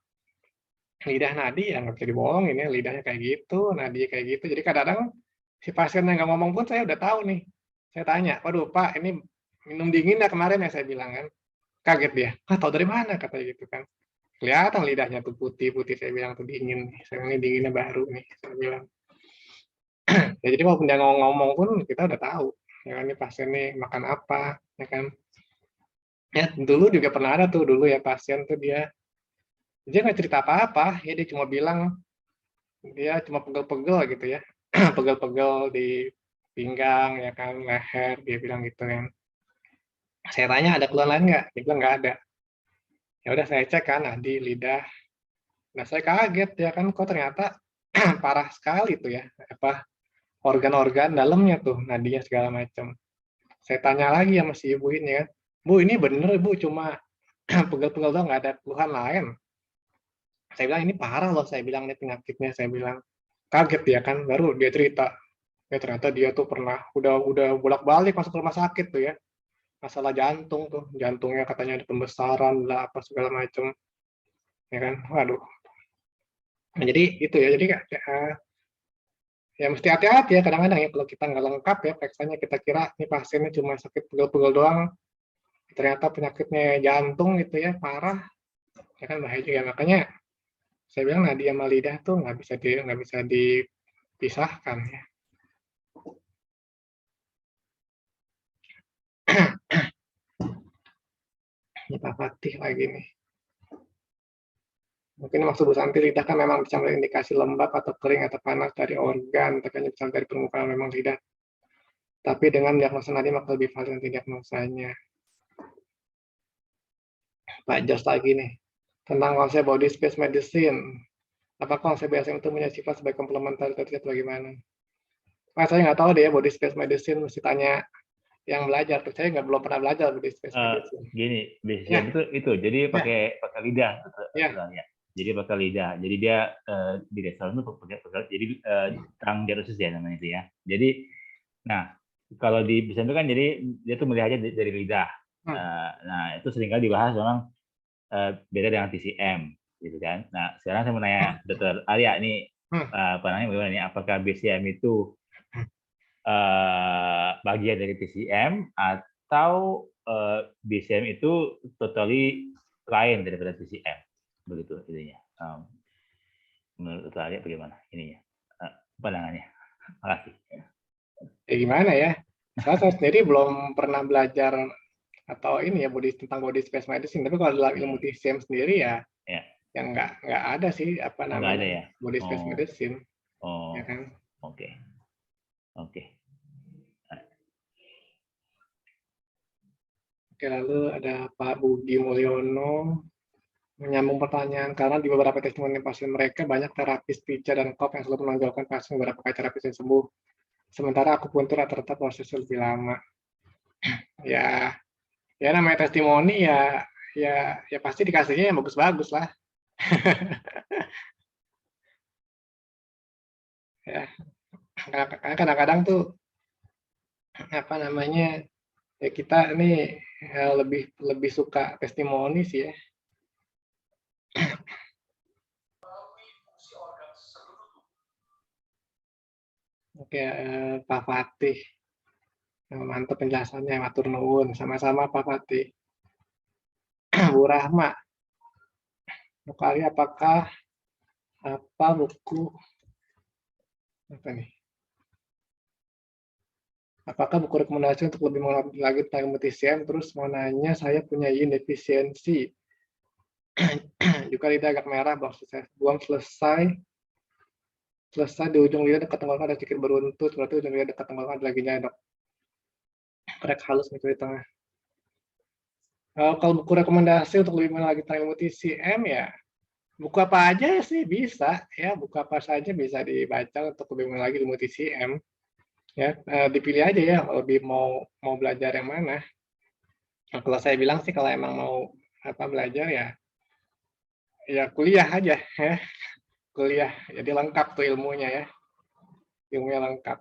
lidah nadi ya nggak bisa dibohongin ya, lidahnya kayak gitu, nadi kayak gitu. Jadi kadang-kadang si pasien yang nggak ngomong pun saya udah tahu nih. Saya tanya, waduh Pak, ini minum dingin ya kemarin ya, saya bilang kan. Kaget dia, ah tahu dari mana katanya gitu kan. Kelihatan lidahnya tuh putih-putih, saya bilang tuh dingin. Saya ini dinginnya baru nih, saya bilang. Ya, jadi walaupun dia ngomong pun kita udah tahu. Ya kan, ini pasien nih makan apa, ya kan. Ya dulu juga pernah ada tuh dulu ya pasien tuh dia nggak cerita apa-apa, ya dia cuma bilang dia cuma pegel-pegel gitu ya, pegel-pegel di pinggang ya kan, leher, dia bilang gitu kan. Saya tanya ada keluhan lain nggak? Dia bilang nggak ada. Ya udah saya cek kan di lidah. Nah saya kaget ya kan, kok ternyata parah sekali tuh ya, apa organ-organ dalamnya tuh, nadinya segala macam. Saya tanya lagi sama si ibu ini kan, Bu ini bener Bu cuma pegel-pegel doang, nggak ada keluhan lain. Saya bilang ini parah loh, saya bilang ini penyakitnya, saya bilang kaget ya kan, baru dia cerita. Ya ternyata dia tuh pernah udah bolak-balik masuk rumah sakit tuh ya, masalah jantung tuh, jantungnya katanya ada pembesaran lah apa segala macam, ya kan, waduh. Nah, jadi itu ya, jadi ya mesti hati-hati ya kadang-kadang ya kalau kita nggak lengkap ya periksanya, kita kira ini pasiennya cuma sakit pegel-pegel doang, ternyata penyakitnya jantung gitu ya, parah, ya kan bahaya juga. Makanya saya bilang nadi sama lidah tuh nggak bisa dipisahkan ya. Ini Pak Fatih lagi nih. Mungkin maksud Bu Santi, lidah kan memang bisa melihat indikasi lembab atau kering atau panas dari organ, tapi hanya bisa dari permukaan memang lidah. Tapi dengan diagnosa nadi maka lebih valid nanti diagnosanya. Pak Jos lagi nih, tentang konsep body space medicine. Apakah konsep BSM itu punya sifat sebagai komplementaritas atau bagaimana? Pak, saya nggak tahu deh ya body space medicine, mesti tanya yang belajar. Saya belum pernah belajar body space medicine. Gini, BCM itu jadi pakai lidah. Ya. Jadi pakai lidah. Jadi dia di restoran itu pakai jadi terang diagnosis ya namanya itu ya. Jadi nah kalau di BCM itu kan jadi dia tuh melihatnya dari lidah. Nah itu seringkali dibahas memang beda dengan TCM gitu kan. Nah sekarang saya mau nanya Dr. Arya ini pandangannya bagaimana nih? Apakah BCM itu bagian dari TCM atau BCM itu totally lain daripada TCM, begitu intinya. Menurut Dr. Arya bagaimana ininya pandangannya? Makasih. Ya gimana ya? Saya sendiri belum pernah belajar atau ini ya tentang body space medicine. Tapi kalau dalam ilmu TCM sendiri ya yang nggak ada sih apa namanya ya? body space medicine. Oh, ya kan? Oke. Oke, lalu ada Pak Budi Mulyono menyambung pertanyaan, karena di beberapa testimoni pasien mereka banyak terapis pijat dan kop yang selalu menonjolkan pasien beberapa kali terapis yang sembuh. Sementara akupuntur rata-rata prosesnya lebih lama. Ya namanya testimoni ya pasti dikasihnya yang bagus-bagus lah. Ya, kadang-kadang tuh apa namanya ya kita ini lebih suka testimoni sih ya. Oke, Pak Fatih, mantap penjelasannya, matur nuwun, sama-sama Pak Fatih. Bu Rahma, kali apakah buku apa nih? Apakah buku rekomendasi untuk lebih mengerti lagi tentang TCM? Terus mau nanya, saya punya yin defisiensi. juga lidah agak merah, belum selesai. Selesai di ujung lidah dekat tenggorokan ada sedikit beruntut, berarti ujung lidah dekat tenggorokan ada lagi nyadok. Korek halus nih di tengah. Kalau buku rekomendasi untuk lebih mengenal lagi tentang ilmu TCM ya, buku apa aja sih bisa ya, buku apa saja bisa dibaca untuk lebih mengenal lagi ilmu TCM. Ya, dipilih aja ya, lebih mau belajar yang mana. Nah, kalau saya bilang sih kalau emang mau belajar ya kuliah aja ya, kuliah. Jadi lengkap tuh ilmunya ya, ilmunya lengkap.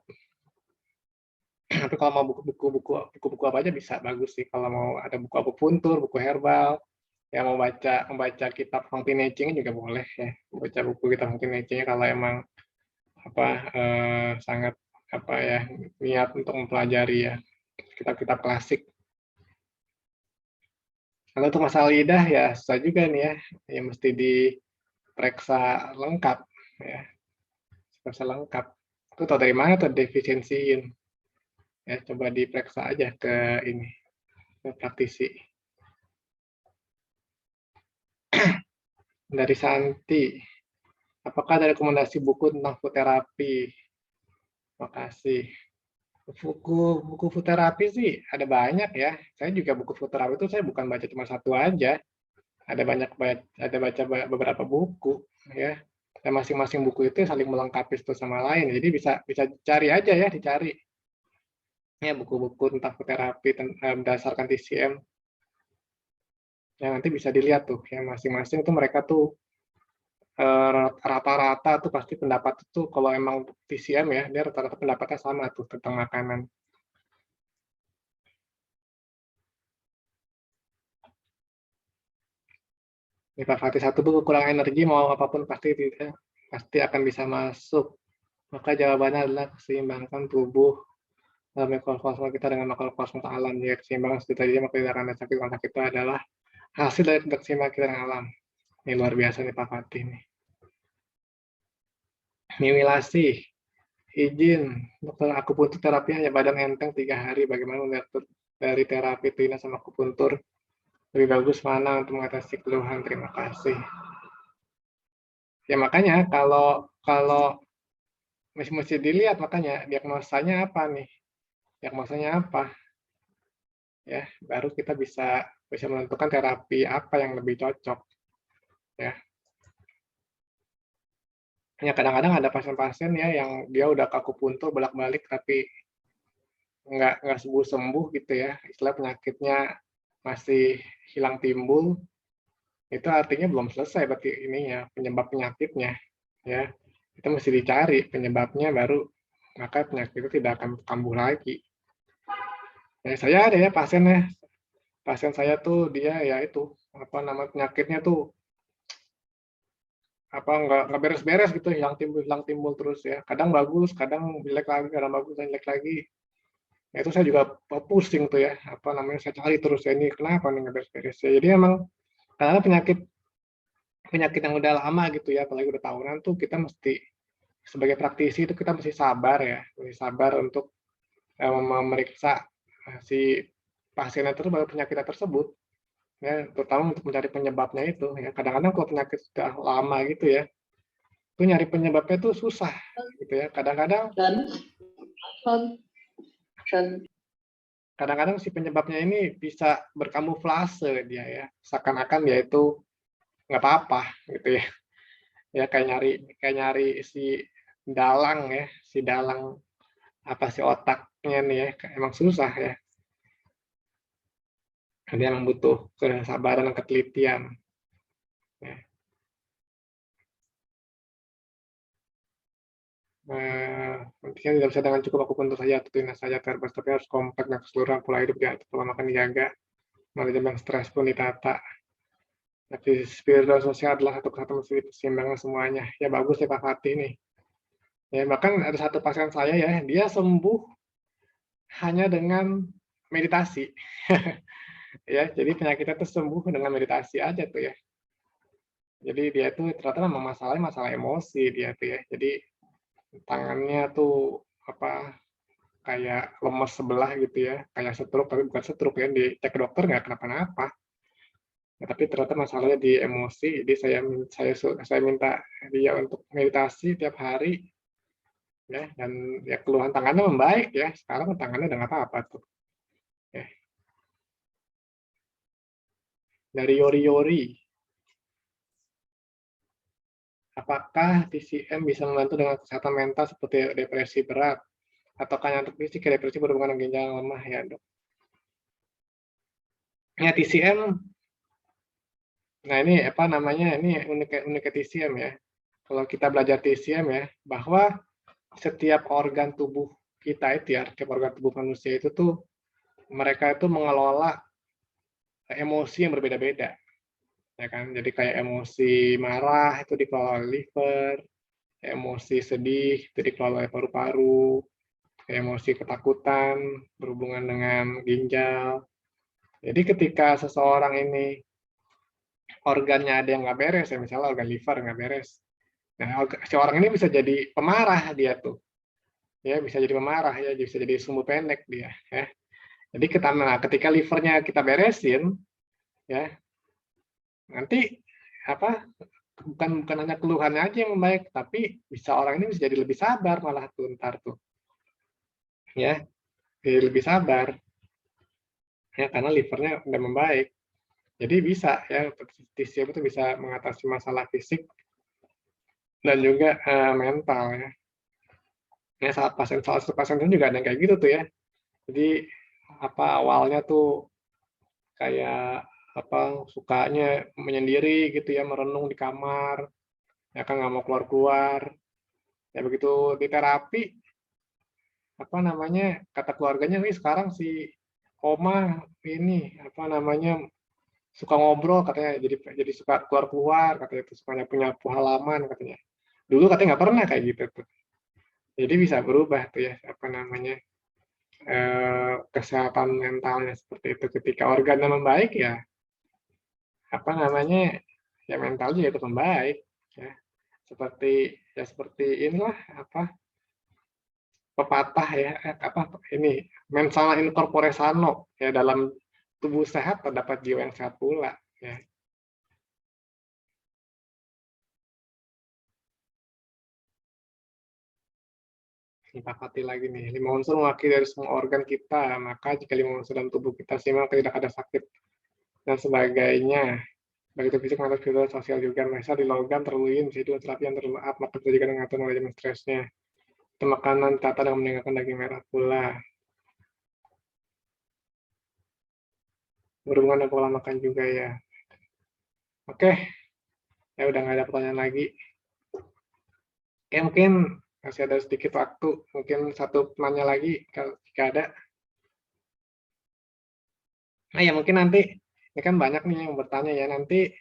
Tapi kalau mau buku-buku apa aja bisa, bagus sih. Kalau mau ada buku akupuntur, buku herbal, ya mau membaca kitab Hong Pineching juga boleh ya. Baca buku kitab Hong Pineching kalau emang sangat niat untuk mempelajari ya kitab-kitab klasik. Kalau untuk masalah lidah ya susah juga nih ya mesti diperiksa lengkap ya, periksa lengkap. Itu tahu dari mana tuh defisiensiin? Ya coba diperiksa aja ke praktisi. Dari Santi, apakah ada rekomendasi buku tentang food terapi? Makasih. Buku food terapi sih ada banyak ya. Saya juga buku food terapi itu saya bukan baca cuma satu aja. Ada baca beberapa buku ya. Dan masing-masing buku itu saling melengkapi satu sama lain. Jadi bisa cari aja ya, dicari. Ya buku-buku tentang food terapi berdasarkan TCM. Ya nanti bisa dilihat tuh ya masing-masing tuh mereka tuh rata-rata tuh pasti pendapat itu kalau emang TCM ya dia rata-rata pendapatnya sama tuh tentang makanan. Ini Pak Fatih, satu buku kurang energi mau apapun pasti akan bisa masuk. Maka jawabannya adalah seimbangkan tubuh mikrokosmos kita dengan mikrokosmos alam. Ya keseimbangan seperti tadi maka tidak akan ada sakit. Sakit itu adalah hasil dari keseimbangan kita dengan alam. Ini luar biasa nih Pak Fatih nih. Niwilasi, izin dokter akupuntur terapi hanya badan enteng 3 hari. Bagaimana mengatur dari terapi Tina sama akupuntur lebih bagus mana untuk mengatasi keluhan? Terima kasih. Ya makanya kalau mesti dilihat, makanya diagnosanya apa nih? Diagnosanya apa? Ya, baru kita bisa menentukan terapi apa yang lebih cocok. Ya. Ya kadang-kadang ada pasien-pasien ya yang dia udah ke akupuntur bolak-balik tapi nggak sembuh-sembuh gitu ya. Istilah penyakitnya masih hilang timbul. Itu artinya belum selesai berarti ininya penyebab penyakitnya. Ya, kita mesti dicari penyebabnya baru maka penyakit itu tidak akan kambuh lagi. Ya, saya ada ya pasien saya tuh dia ya itu penyakitnya tuh nggak beres-beres gitu, hilang timbul terus ya, kadang bagus kadang jelek lagi, kadang bagus dan jelek lagi. Nah, itu saya juga pusing tuh ya saya cari terus ya, ini kenapa nih nggak beres-beres ya. Jadi emang karena penyakit yang udah lama gitu ya, apalagi udah tahunan tuh kita mesti sebagai praktisi itu kita mesti sabar untuk memeriksa si pasien tersebut penyakit tersebut ya, terutama untuk mencari penyebabnya itu ya. Kadang-kadang kalau penyakit sudah lama gitu ya, itu nyari penyebabnya itu susah gitu ya. Kadang-kadang si penyebabnya ini bisa berkamuflase dia ya, seakan-akan dia itu nggak apa-apa gitu ya. Ya kayak nyari si dalang si otaknya nih ya, emang susah ya. Dia emang butuh kesabaran dan ketelitian. Ya. Nantinya tidak bisa dengan cukup akupuntur saja atau tina saja terbas, tapi harus kompleks dan keseluruhan pola hidup diatur, pola makan dijaga, manajemen stres pun ditata. Tapi spiritual sosial adalah satu kesatuan mesti keseimbangan semuanya. Ya bagus ya Pak Fatih nih. Ya bahkan ada satu pasien saya ya, dia sembuh hanya dengan meditasi. Ya, jadi penyakitnya itu sembuh dengan meditasi aja tuh ya. Jadi dia tuh ternyata memang masalah emosi dia tuh ya. Jadi tangannya tuh kayak lemes sebelah gitu ya, kayak stroke tapi bukan stroke ya, dicek dokter nggak kenapa-napa. Nah, tapi ternyata masalahnya di emosi, jadi saya minta dia untuk meditasi tiap hari, ya, dan ya keluhan tangannya membaik ya. Sekarang tangannya udah nggak apa-apa tuh. Ya. Dari Yori-Yori, apakah TCM bisa membantu dengan kesehatan mental seperti depresi berat? Ataukah untuk fisik depresi berhubungan dengan ginjal lemah ya, Dok? Ya, TCM, nah ini apa namanya, ini unik TCM ya. Kalau kita belajar TCM ya, bahwa setiap organ tubuh kita itu ya, setiap organ tubuh manusia itu tuh, mereka itu mengelola emosi yang berbeda-beda. Ya kan? Jadi kayak emosi marah itu dikelola liver, emosi sedih itu dikelola paru-paru, emosi ketakutan berhubungan dengan ginjal. Jadi ketika seseorang ini organnya ada yang nggak beres, ya misalnya organ liver nggak beres, nah si orang ini bisa jadi pemarah dia tuh, ya bisa jadi pemarah ya, bisa jadi sumbu pendek dia, ya. Jadi ketika livernya kita beresin, ya nanti apa? Bukan hanya keluhannya aja yang membaik, tapi bisa orang ini bisa jadi lebih sabar malah tuh ntar tuh, ya, jadi lebih sabar, ya karena livernya udah membaik. Jadi bisa ya, TCM itu bisa mengatasi masalah fisik dan juga mental ya. Ya saat salah satu pasien juga ada yang kayak gitu tuh ya. Jadi apa awalnya tuh kayak apa sukanya menyendiri gitu ya, merenung di kamar, ya kan nggak mau keluar-keluar. Ya begitu di terapi, apa namanya kata keluarganya nih sekarang si Oma ini apa namanya suka ngobrol katanya, jadi suka keluar-keluar katanya, itu sukanya punya halaman katanya. Dulu katanya nggak pernah kayak gitu tuh. Jadi bisa berubah tuh ya apa namanya kesehatan mentalnya seperti itu. Ketika organnya membaik ya apa namanya ya mentalnya itu membaik ya. Seperti inilah apa pepatah ya apa ini mens sana in corpore sano ya, dalam tubuh sehat terdapat jiwa yang sehat pula ya. Disepakati lagi nih, 5 unsur mewakili dari semua organ kita, maka jika 5 unsur dalam tubuh kita seimbang tidak ada sakit dan sebagainya, baik itu fisik maupun spiritual, sosial juga. Misal di logam terluin, bisa itu terapi yang terlalu maka terjadi dengan mengatur manajemen stresnya. Itu makanan tata dengan meninggalkan daging merah pula. Berhubungan dengan pola makan juga ya. Oke, ya udah nggak ada pertanyaan lagi. Ya mungkin masih ada sedikit waktu, mungkin satu nanya lagi jika ada. Nah ya mungkin nanti, ini kan banyak nih yang bertanya ya, nanti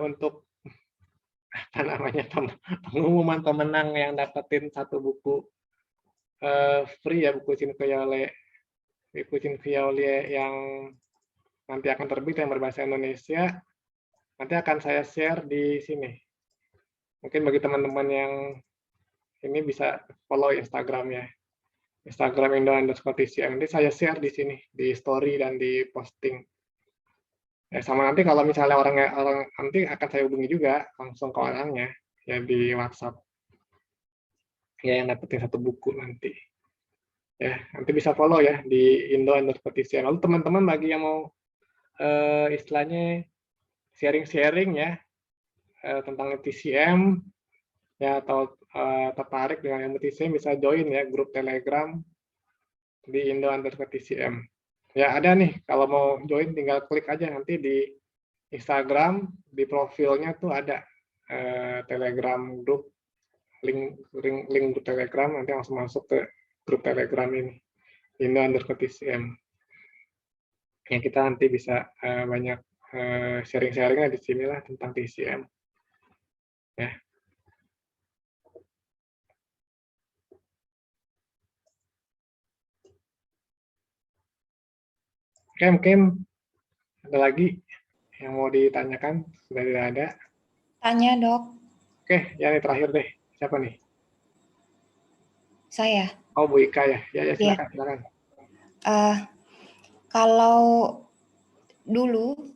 untuk apa namanya pengumuman pemenang yang dapetin satu buku free ya, buku Cinqueole yang nanti akan terbit yang berbahasa Indonesia, nanti akan saya share di sini. Mungkin bagi teman-teman yang ini bisa follow Instagramnya, Instagram Indo_TCM. Nanti saya share di sini di story dan di posting. Ya, sama nanti kalau misalnya orang nanti akan saya hubungi juga langsung ke orangnya ya di WhatsApp. Ya yang dapetin satu buku nanti. Ya, nanti bisa follow ya di Indo_TCM. Lalu teman-teman bagi yang mau istilahnya sharing-sharing ya tentang TCM ya atau tertarik dengan ilmu TCM, bisa join ya grup Telegram di Indo_TCM. Ya ada nih, kalau mau join tinggal klik aja nanti di Instagram, di profilnya tuh ada Telegram grup, link grup Telegram, nanti langsung masuk ke grup Telegram ini, Indo_TCM. Ya kita nanti bisa banyak sharing-sharingnya di sinilah tentang TCM. Ya. Oke, mungkin ada lagi yang mau ditanyakan? Sudah tidak ada. Tanya, Dok. Oke, ya ini terakhir deh. Siapa nih? Saya. Oh, Bu Ika ya. Ya silakan. Kalau dulu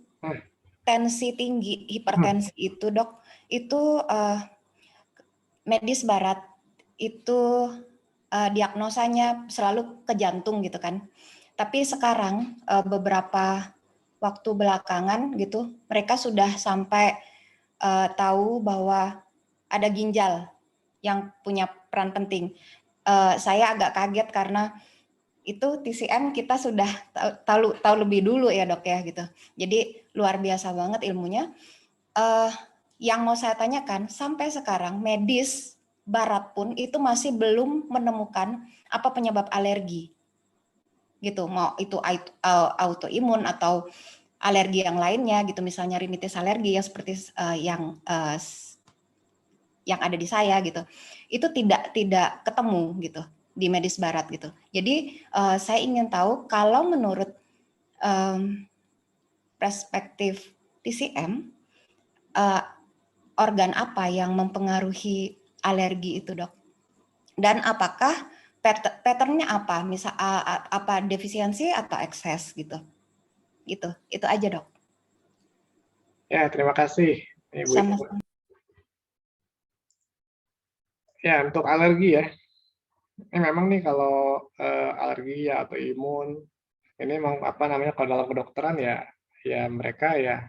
tensi tinggi, hipertensi itu dok, itu medis barat itu diagnosanya selalu ke jantung gitu kan. Tapi sekarang beberapa waktu belakangan gitu, mereka sudah sampai tahu bahwa ada ginjal yang punya peran penting. Saya agak kaget karena itu TCM kita sudah tahu lebih dulu ya dok ya gitu. Jadi luar biasa banget ilmunya. Yang mau saya tanyakan, sampai sekarang medis barat pun itu masih belum menemukan apa penyebab alergi. Gitu, mau itu autoimun atau alergi yang lainnya gitu, misalnya rinitis alergi yang seperti yang ada di saya gitu. Itu tidak ketemu gitu di medis barat gitu. Jadi saya ingin tahu kalau menurut perspektif TCM, organ apa yang mempengaruhi alergi itu dok? Dan apakah patternnya apa? Misal apa defisiensi atau ekses gitu? Gitu. Itu aja dok. Ya, terima kasih Ibu. Sama-sama. Ya, untuk alergi ya. Ini memang nih kalau alergi ya atau imun, ini memang apa namanya kalau dalam kedokteran ya mereka ya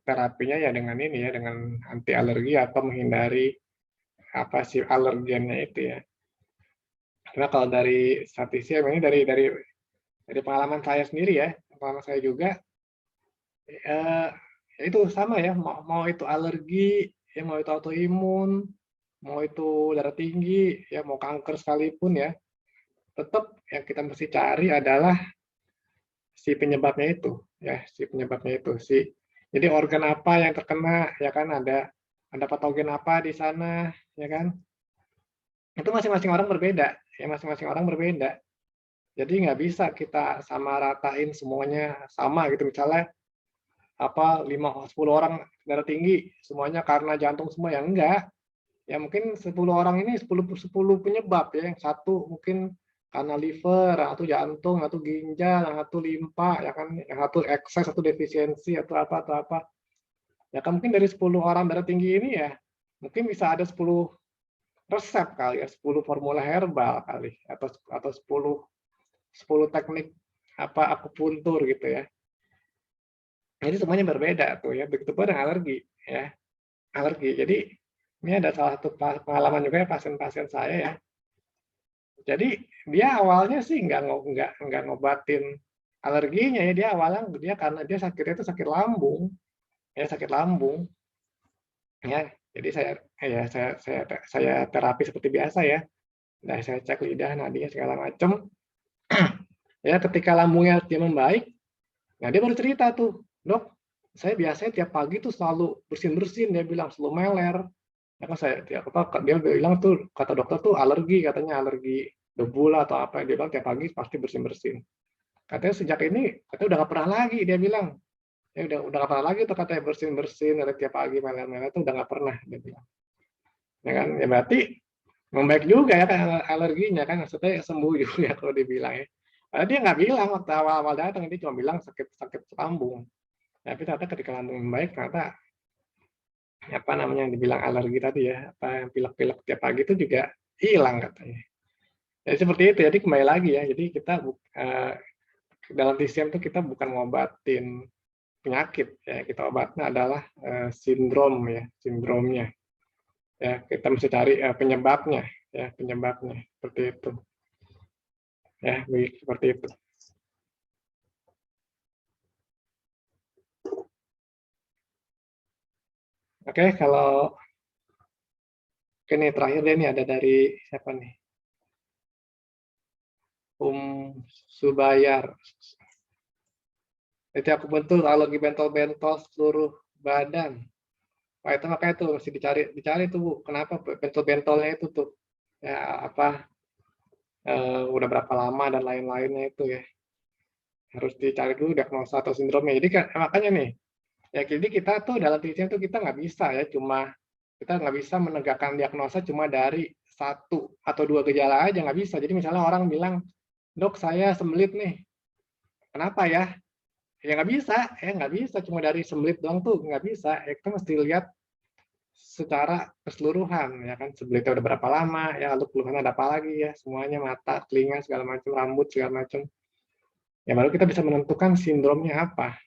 terapinya ya dengan ini ya, dengan anti alergi atau menghindari apa sih alergennya itu ya. Karena kalau dari statistik ini dari pengalaman saya sendiri ya, pengalaman saya juga itu sama ya, mau itu alergi, ya mau itu autoimun, mau itu darah tinggi, ya mau kanker sekalipun ya, tetap yang kita mesti cari adalah si penyebabnya itu, ya si penyebabnya itu jadi organ apa yang terkena, ya kan ada patogen apa di sana, ya kan? Itu masing-masing orang berbeda, ya masing-masing orang berbeda. Jadi nggak bisa kita sama ratain semuanya sama gitu, misalnya apa 5-10 orang darah tinggi semuanya karena jantung semua, ya enggak. Ya mungkin 10 orang ini 10 penyebab ya, yang satu mungkin karena liver, yang satu jantung, yang satu ginjal, yang satu limpa, ya kan, yang satu ekses, satu defisiensi atau apa. Ya kan mungkin dari 10 orang darah tinggi ini ya mungkin bisa ada 10 resep kali ya, 10 formula herbal kali, atau 10 teknik apa akupuntur gitu ya. Jadi semuanya berbeda tuh ya, begitu pun dengan alergi ya. Alergi. Jadi ini ada salah satu pengalaman juga ya pasien-pasien saya ya. Jadi dia awalnya sih nggak ngobatin alerginya ya, dia awalnya karena dia sakitnya itu sakit lambung. Ya sakit lambung. Ya, jadi saya terapi seperti biasa ya. Nah, saya cek lidah, nadinya segala macam. Ya, ketika lambungnya dia membaik, nah dia baru cerita tuh, dok, saya biasanya tiap pagi tuh selalu bersin-bersin, dia bilang selalu meler. Ya kan dia bilang tuh, kata dokter tuh alergi, katanya alergi debu lah atau apa, dia bilang tiap pagi pasti bersin-bersin. Katanya sejak ini, katanya udah nggak pernah lagi, dia bilang. Ya udah nggak pernah lagi tuh katanya bersin-bersin, tiap pagi meler-meler tuh udah nggak pernah, dia bilang. Ya kan, ya berarti membaik juga ya kan alerginya kan, maksudnya sembuh juga kalau dibilang ya. Padahal dia nggak bilang waktu awal-awal datang, dia cuma bilang sakit lambung. Tapi ternyata ketika lambung membaik, ternyata apa namanya yang dibilang alergi tadi ya, apa yang pilek-pilek tiap pagi itu juga hilang katanya. Jadi seperti itu, jadi kembali lagi ya, jadi kita dalam TCM itu kita bukan ngobatin penyakit ya, kita obatnya adalah sindromnya ya, kita mesti cari penyebabnya ya, seperti itu ya, seperti itu. Oke, kalau ini terakhir deh, ini ada dari siapa nih, Subayar. Jadi aku bentul alergi bentol-bentol seluruh badan. Wah, itu makanya tuh mesti dicari tuh Bu, kenapa bentol-bentolnya itu tuh ya, apa udah berapa lama dan lain-lainnya itu ya, harus dicari dulu diagnosa atau sindromnya. Jadi kan makanya nih ya, jadi kita tuh dalam TCM tuh kita nggak bisa ya, kita nggak bisa menegakkan diagnosa cuma dari 1 atau 2 gejala aja, nggak bisa. Jadi misalnya orang bilang, dok saya sembelit nih, kenapa ya? Ya nggak bisa cuma dari sembelit doang tuh nggak bisa. Ya, kita mesti lihat secara keseluruhan ya kan, sebelitnya udah berapa lama ya, lalu keluhan ada apa lagi ya, semuanya mata, telinga segala macam, rambut segala macam. Ya baru kita bisa menentukan sindromnya apa.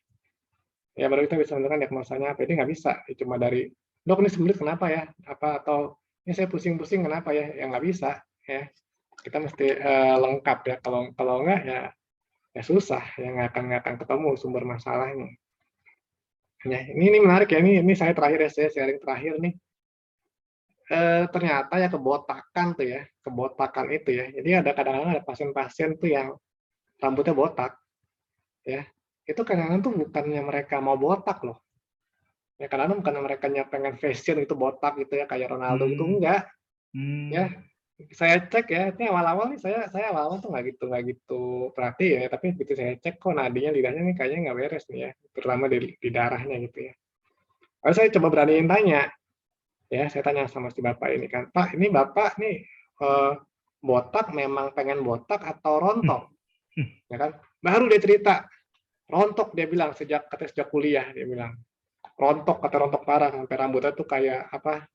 Ya baru kita bisa menentukan diagnosanya apa. Ini nggak bisa cuma dari dok ini sembelit kenapa ya, apa atau ini saya pusing-pusing kenapa ya, ya nggak bisa ya. Kita mesti lengkap ya, kalau nggak ya susah ya, nggak akan ketemu sumber masalahnya. Ya, ini menarik ya, ini saya terakhir ya, saya sharing terakhir nih. Ternyata ya kebotakan tuh ya, kebotakan itu ya. Jadi ada kadang-kadang ada pasien-pasien tuh yang rambutnya botak, ya. Itu kadang-kadang tuh bukannya mereka mau botak loh. Ya kadang-kadang bukan mereka pengen fashion itu botak gitu ya, kayak Ronaldo gitu, enggak. Ya, saya cek ya, ini awal-awal nih saya awal-awal tuh nggak gitu perhatiin ya, tapi begitu saya cek kok nadinya lidahnya nih kayaknya nggak beres nih ya, terutama di darahnya gitu ya. Lalu saya coba beraniin tanya, ya saya tanya sama si bapak ini kan, Pak ini bapak nih botak memang pengen botak atau rontok, ya kan? Baru dia cerita rontok, dia bilang sejak kuliah dia bilang rontok, kata rontok parah sampai rambutnya tuh kayak apa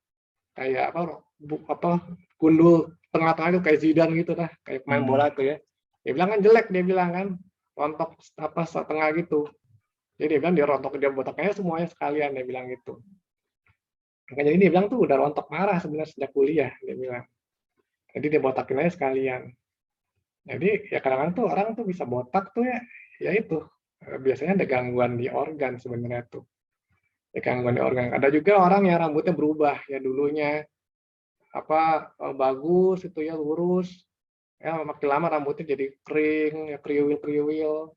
gundul tengah-tengah itu kayak Zidane gitu lah, kayak main bola tuh ya. Dia bilang kan jelek, dia bilang kan rontok apa setengah gitu. Jadi dia bilang dia rontok, dia botaknya semuanya sekalian, dia bilang gitu. Makanya dia bilang tuh udah rontok parah sebenarnya sejak kuliah, dia bilang. Jadi dia botakin aja sekalian. Jadi ya kadang-kadang tuh orang tuh bisa botak tuh ya itu biasanya ada gangguan di organ sebenarnya tuh. Ya, gangguan di organ. Ada juga orang yang rambutnya berubah ya, dulunya bagus itu ya, lurus ya, makin lama rambutnya jadi kering ya, kriwil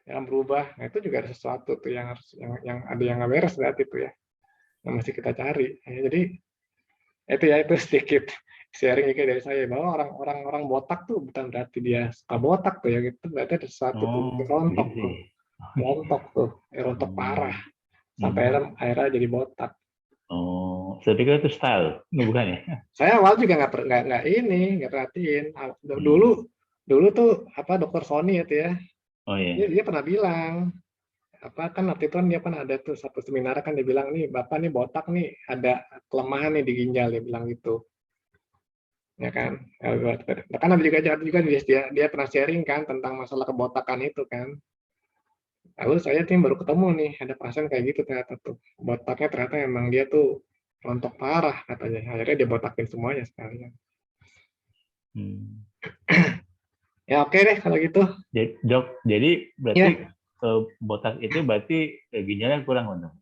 yang berubah. Nah itu juga ada sesuatu tuh yang harus yang ada yang nggak beres berarti itu ya, yang mesti kita cari ya. Jadi itu sedikit sharing kayak dari saya, bahwa orang botak tuh bukan berarti dia suka botak tuh ya, gitu berarti ada sesuatu tuh rontok tuh rontok parah sampai akhirnya jadi botak. Oh, saya pikir itu style, bukan ya? Saya awal juga nggak perhatiin. Dulu tuh dokter Sony itu ya. Oh iya. Dia pernah bilang kan waktu itu kan dia ada tuh satu seminar kan, dia bilang nih bapak nih botak nih, ada kelemahan nih di ginjal, dia bilang gitu. Ya kan. Kan ada juga dia pernah sharing kan tentang masalah kebotakan itu kan. Lalu saya baru ketemu nih ada pasien kayak gitu, ternyata tuh botaknya ternyata emang dia tuh rontok parah katanya. Akhirnya dia botakin semuanya sekalian. Ya oke deh kalau gitu. Dok, jadi berarti botak itu berarti ginjalnya kurang untuk.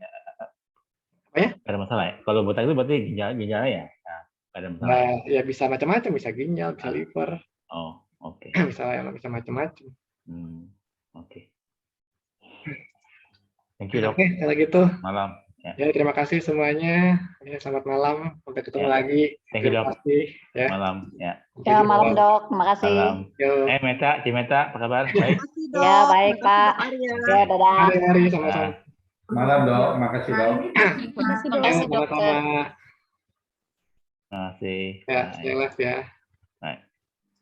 Apa ya? Ada masalah ya? Kalau botak itu berarti ginjalnya ya? Nah, ada masalah. Nah, ya bisa macam-macam, bisa ginjal, bisa liver. Oh, oke. Bisa macam-macam. Oke. Thank you, Dok. Oke, kalau gitu. Malam. Ya, terima kasih semuanya. Ya, selamat malam. Sampai ketemu lagi. Thank you, Dok. Terima kasih. Ya. Malam. Ya. Ya, malam Dok. Terima kasih. Malam. Cimeta, apa kabar? Baik. Ya, baik Pak. Ya, dadah. Mari, sama-sama. Malam dok, makasih dok. Terima kasih dokter. Sama-sama. Terima kasih. Ya, stay live ya. Baik.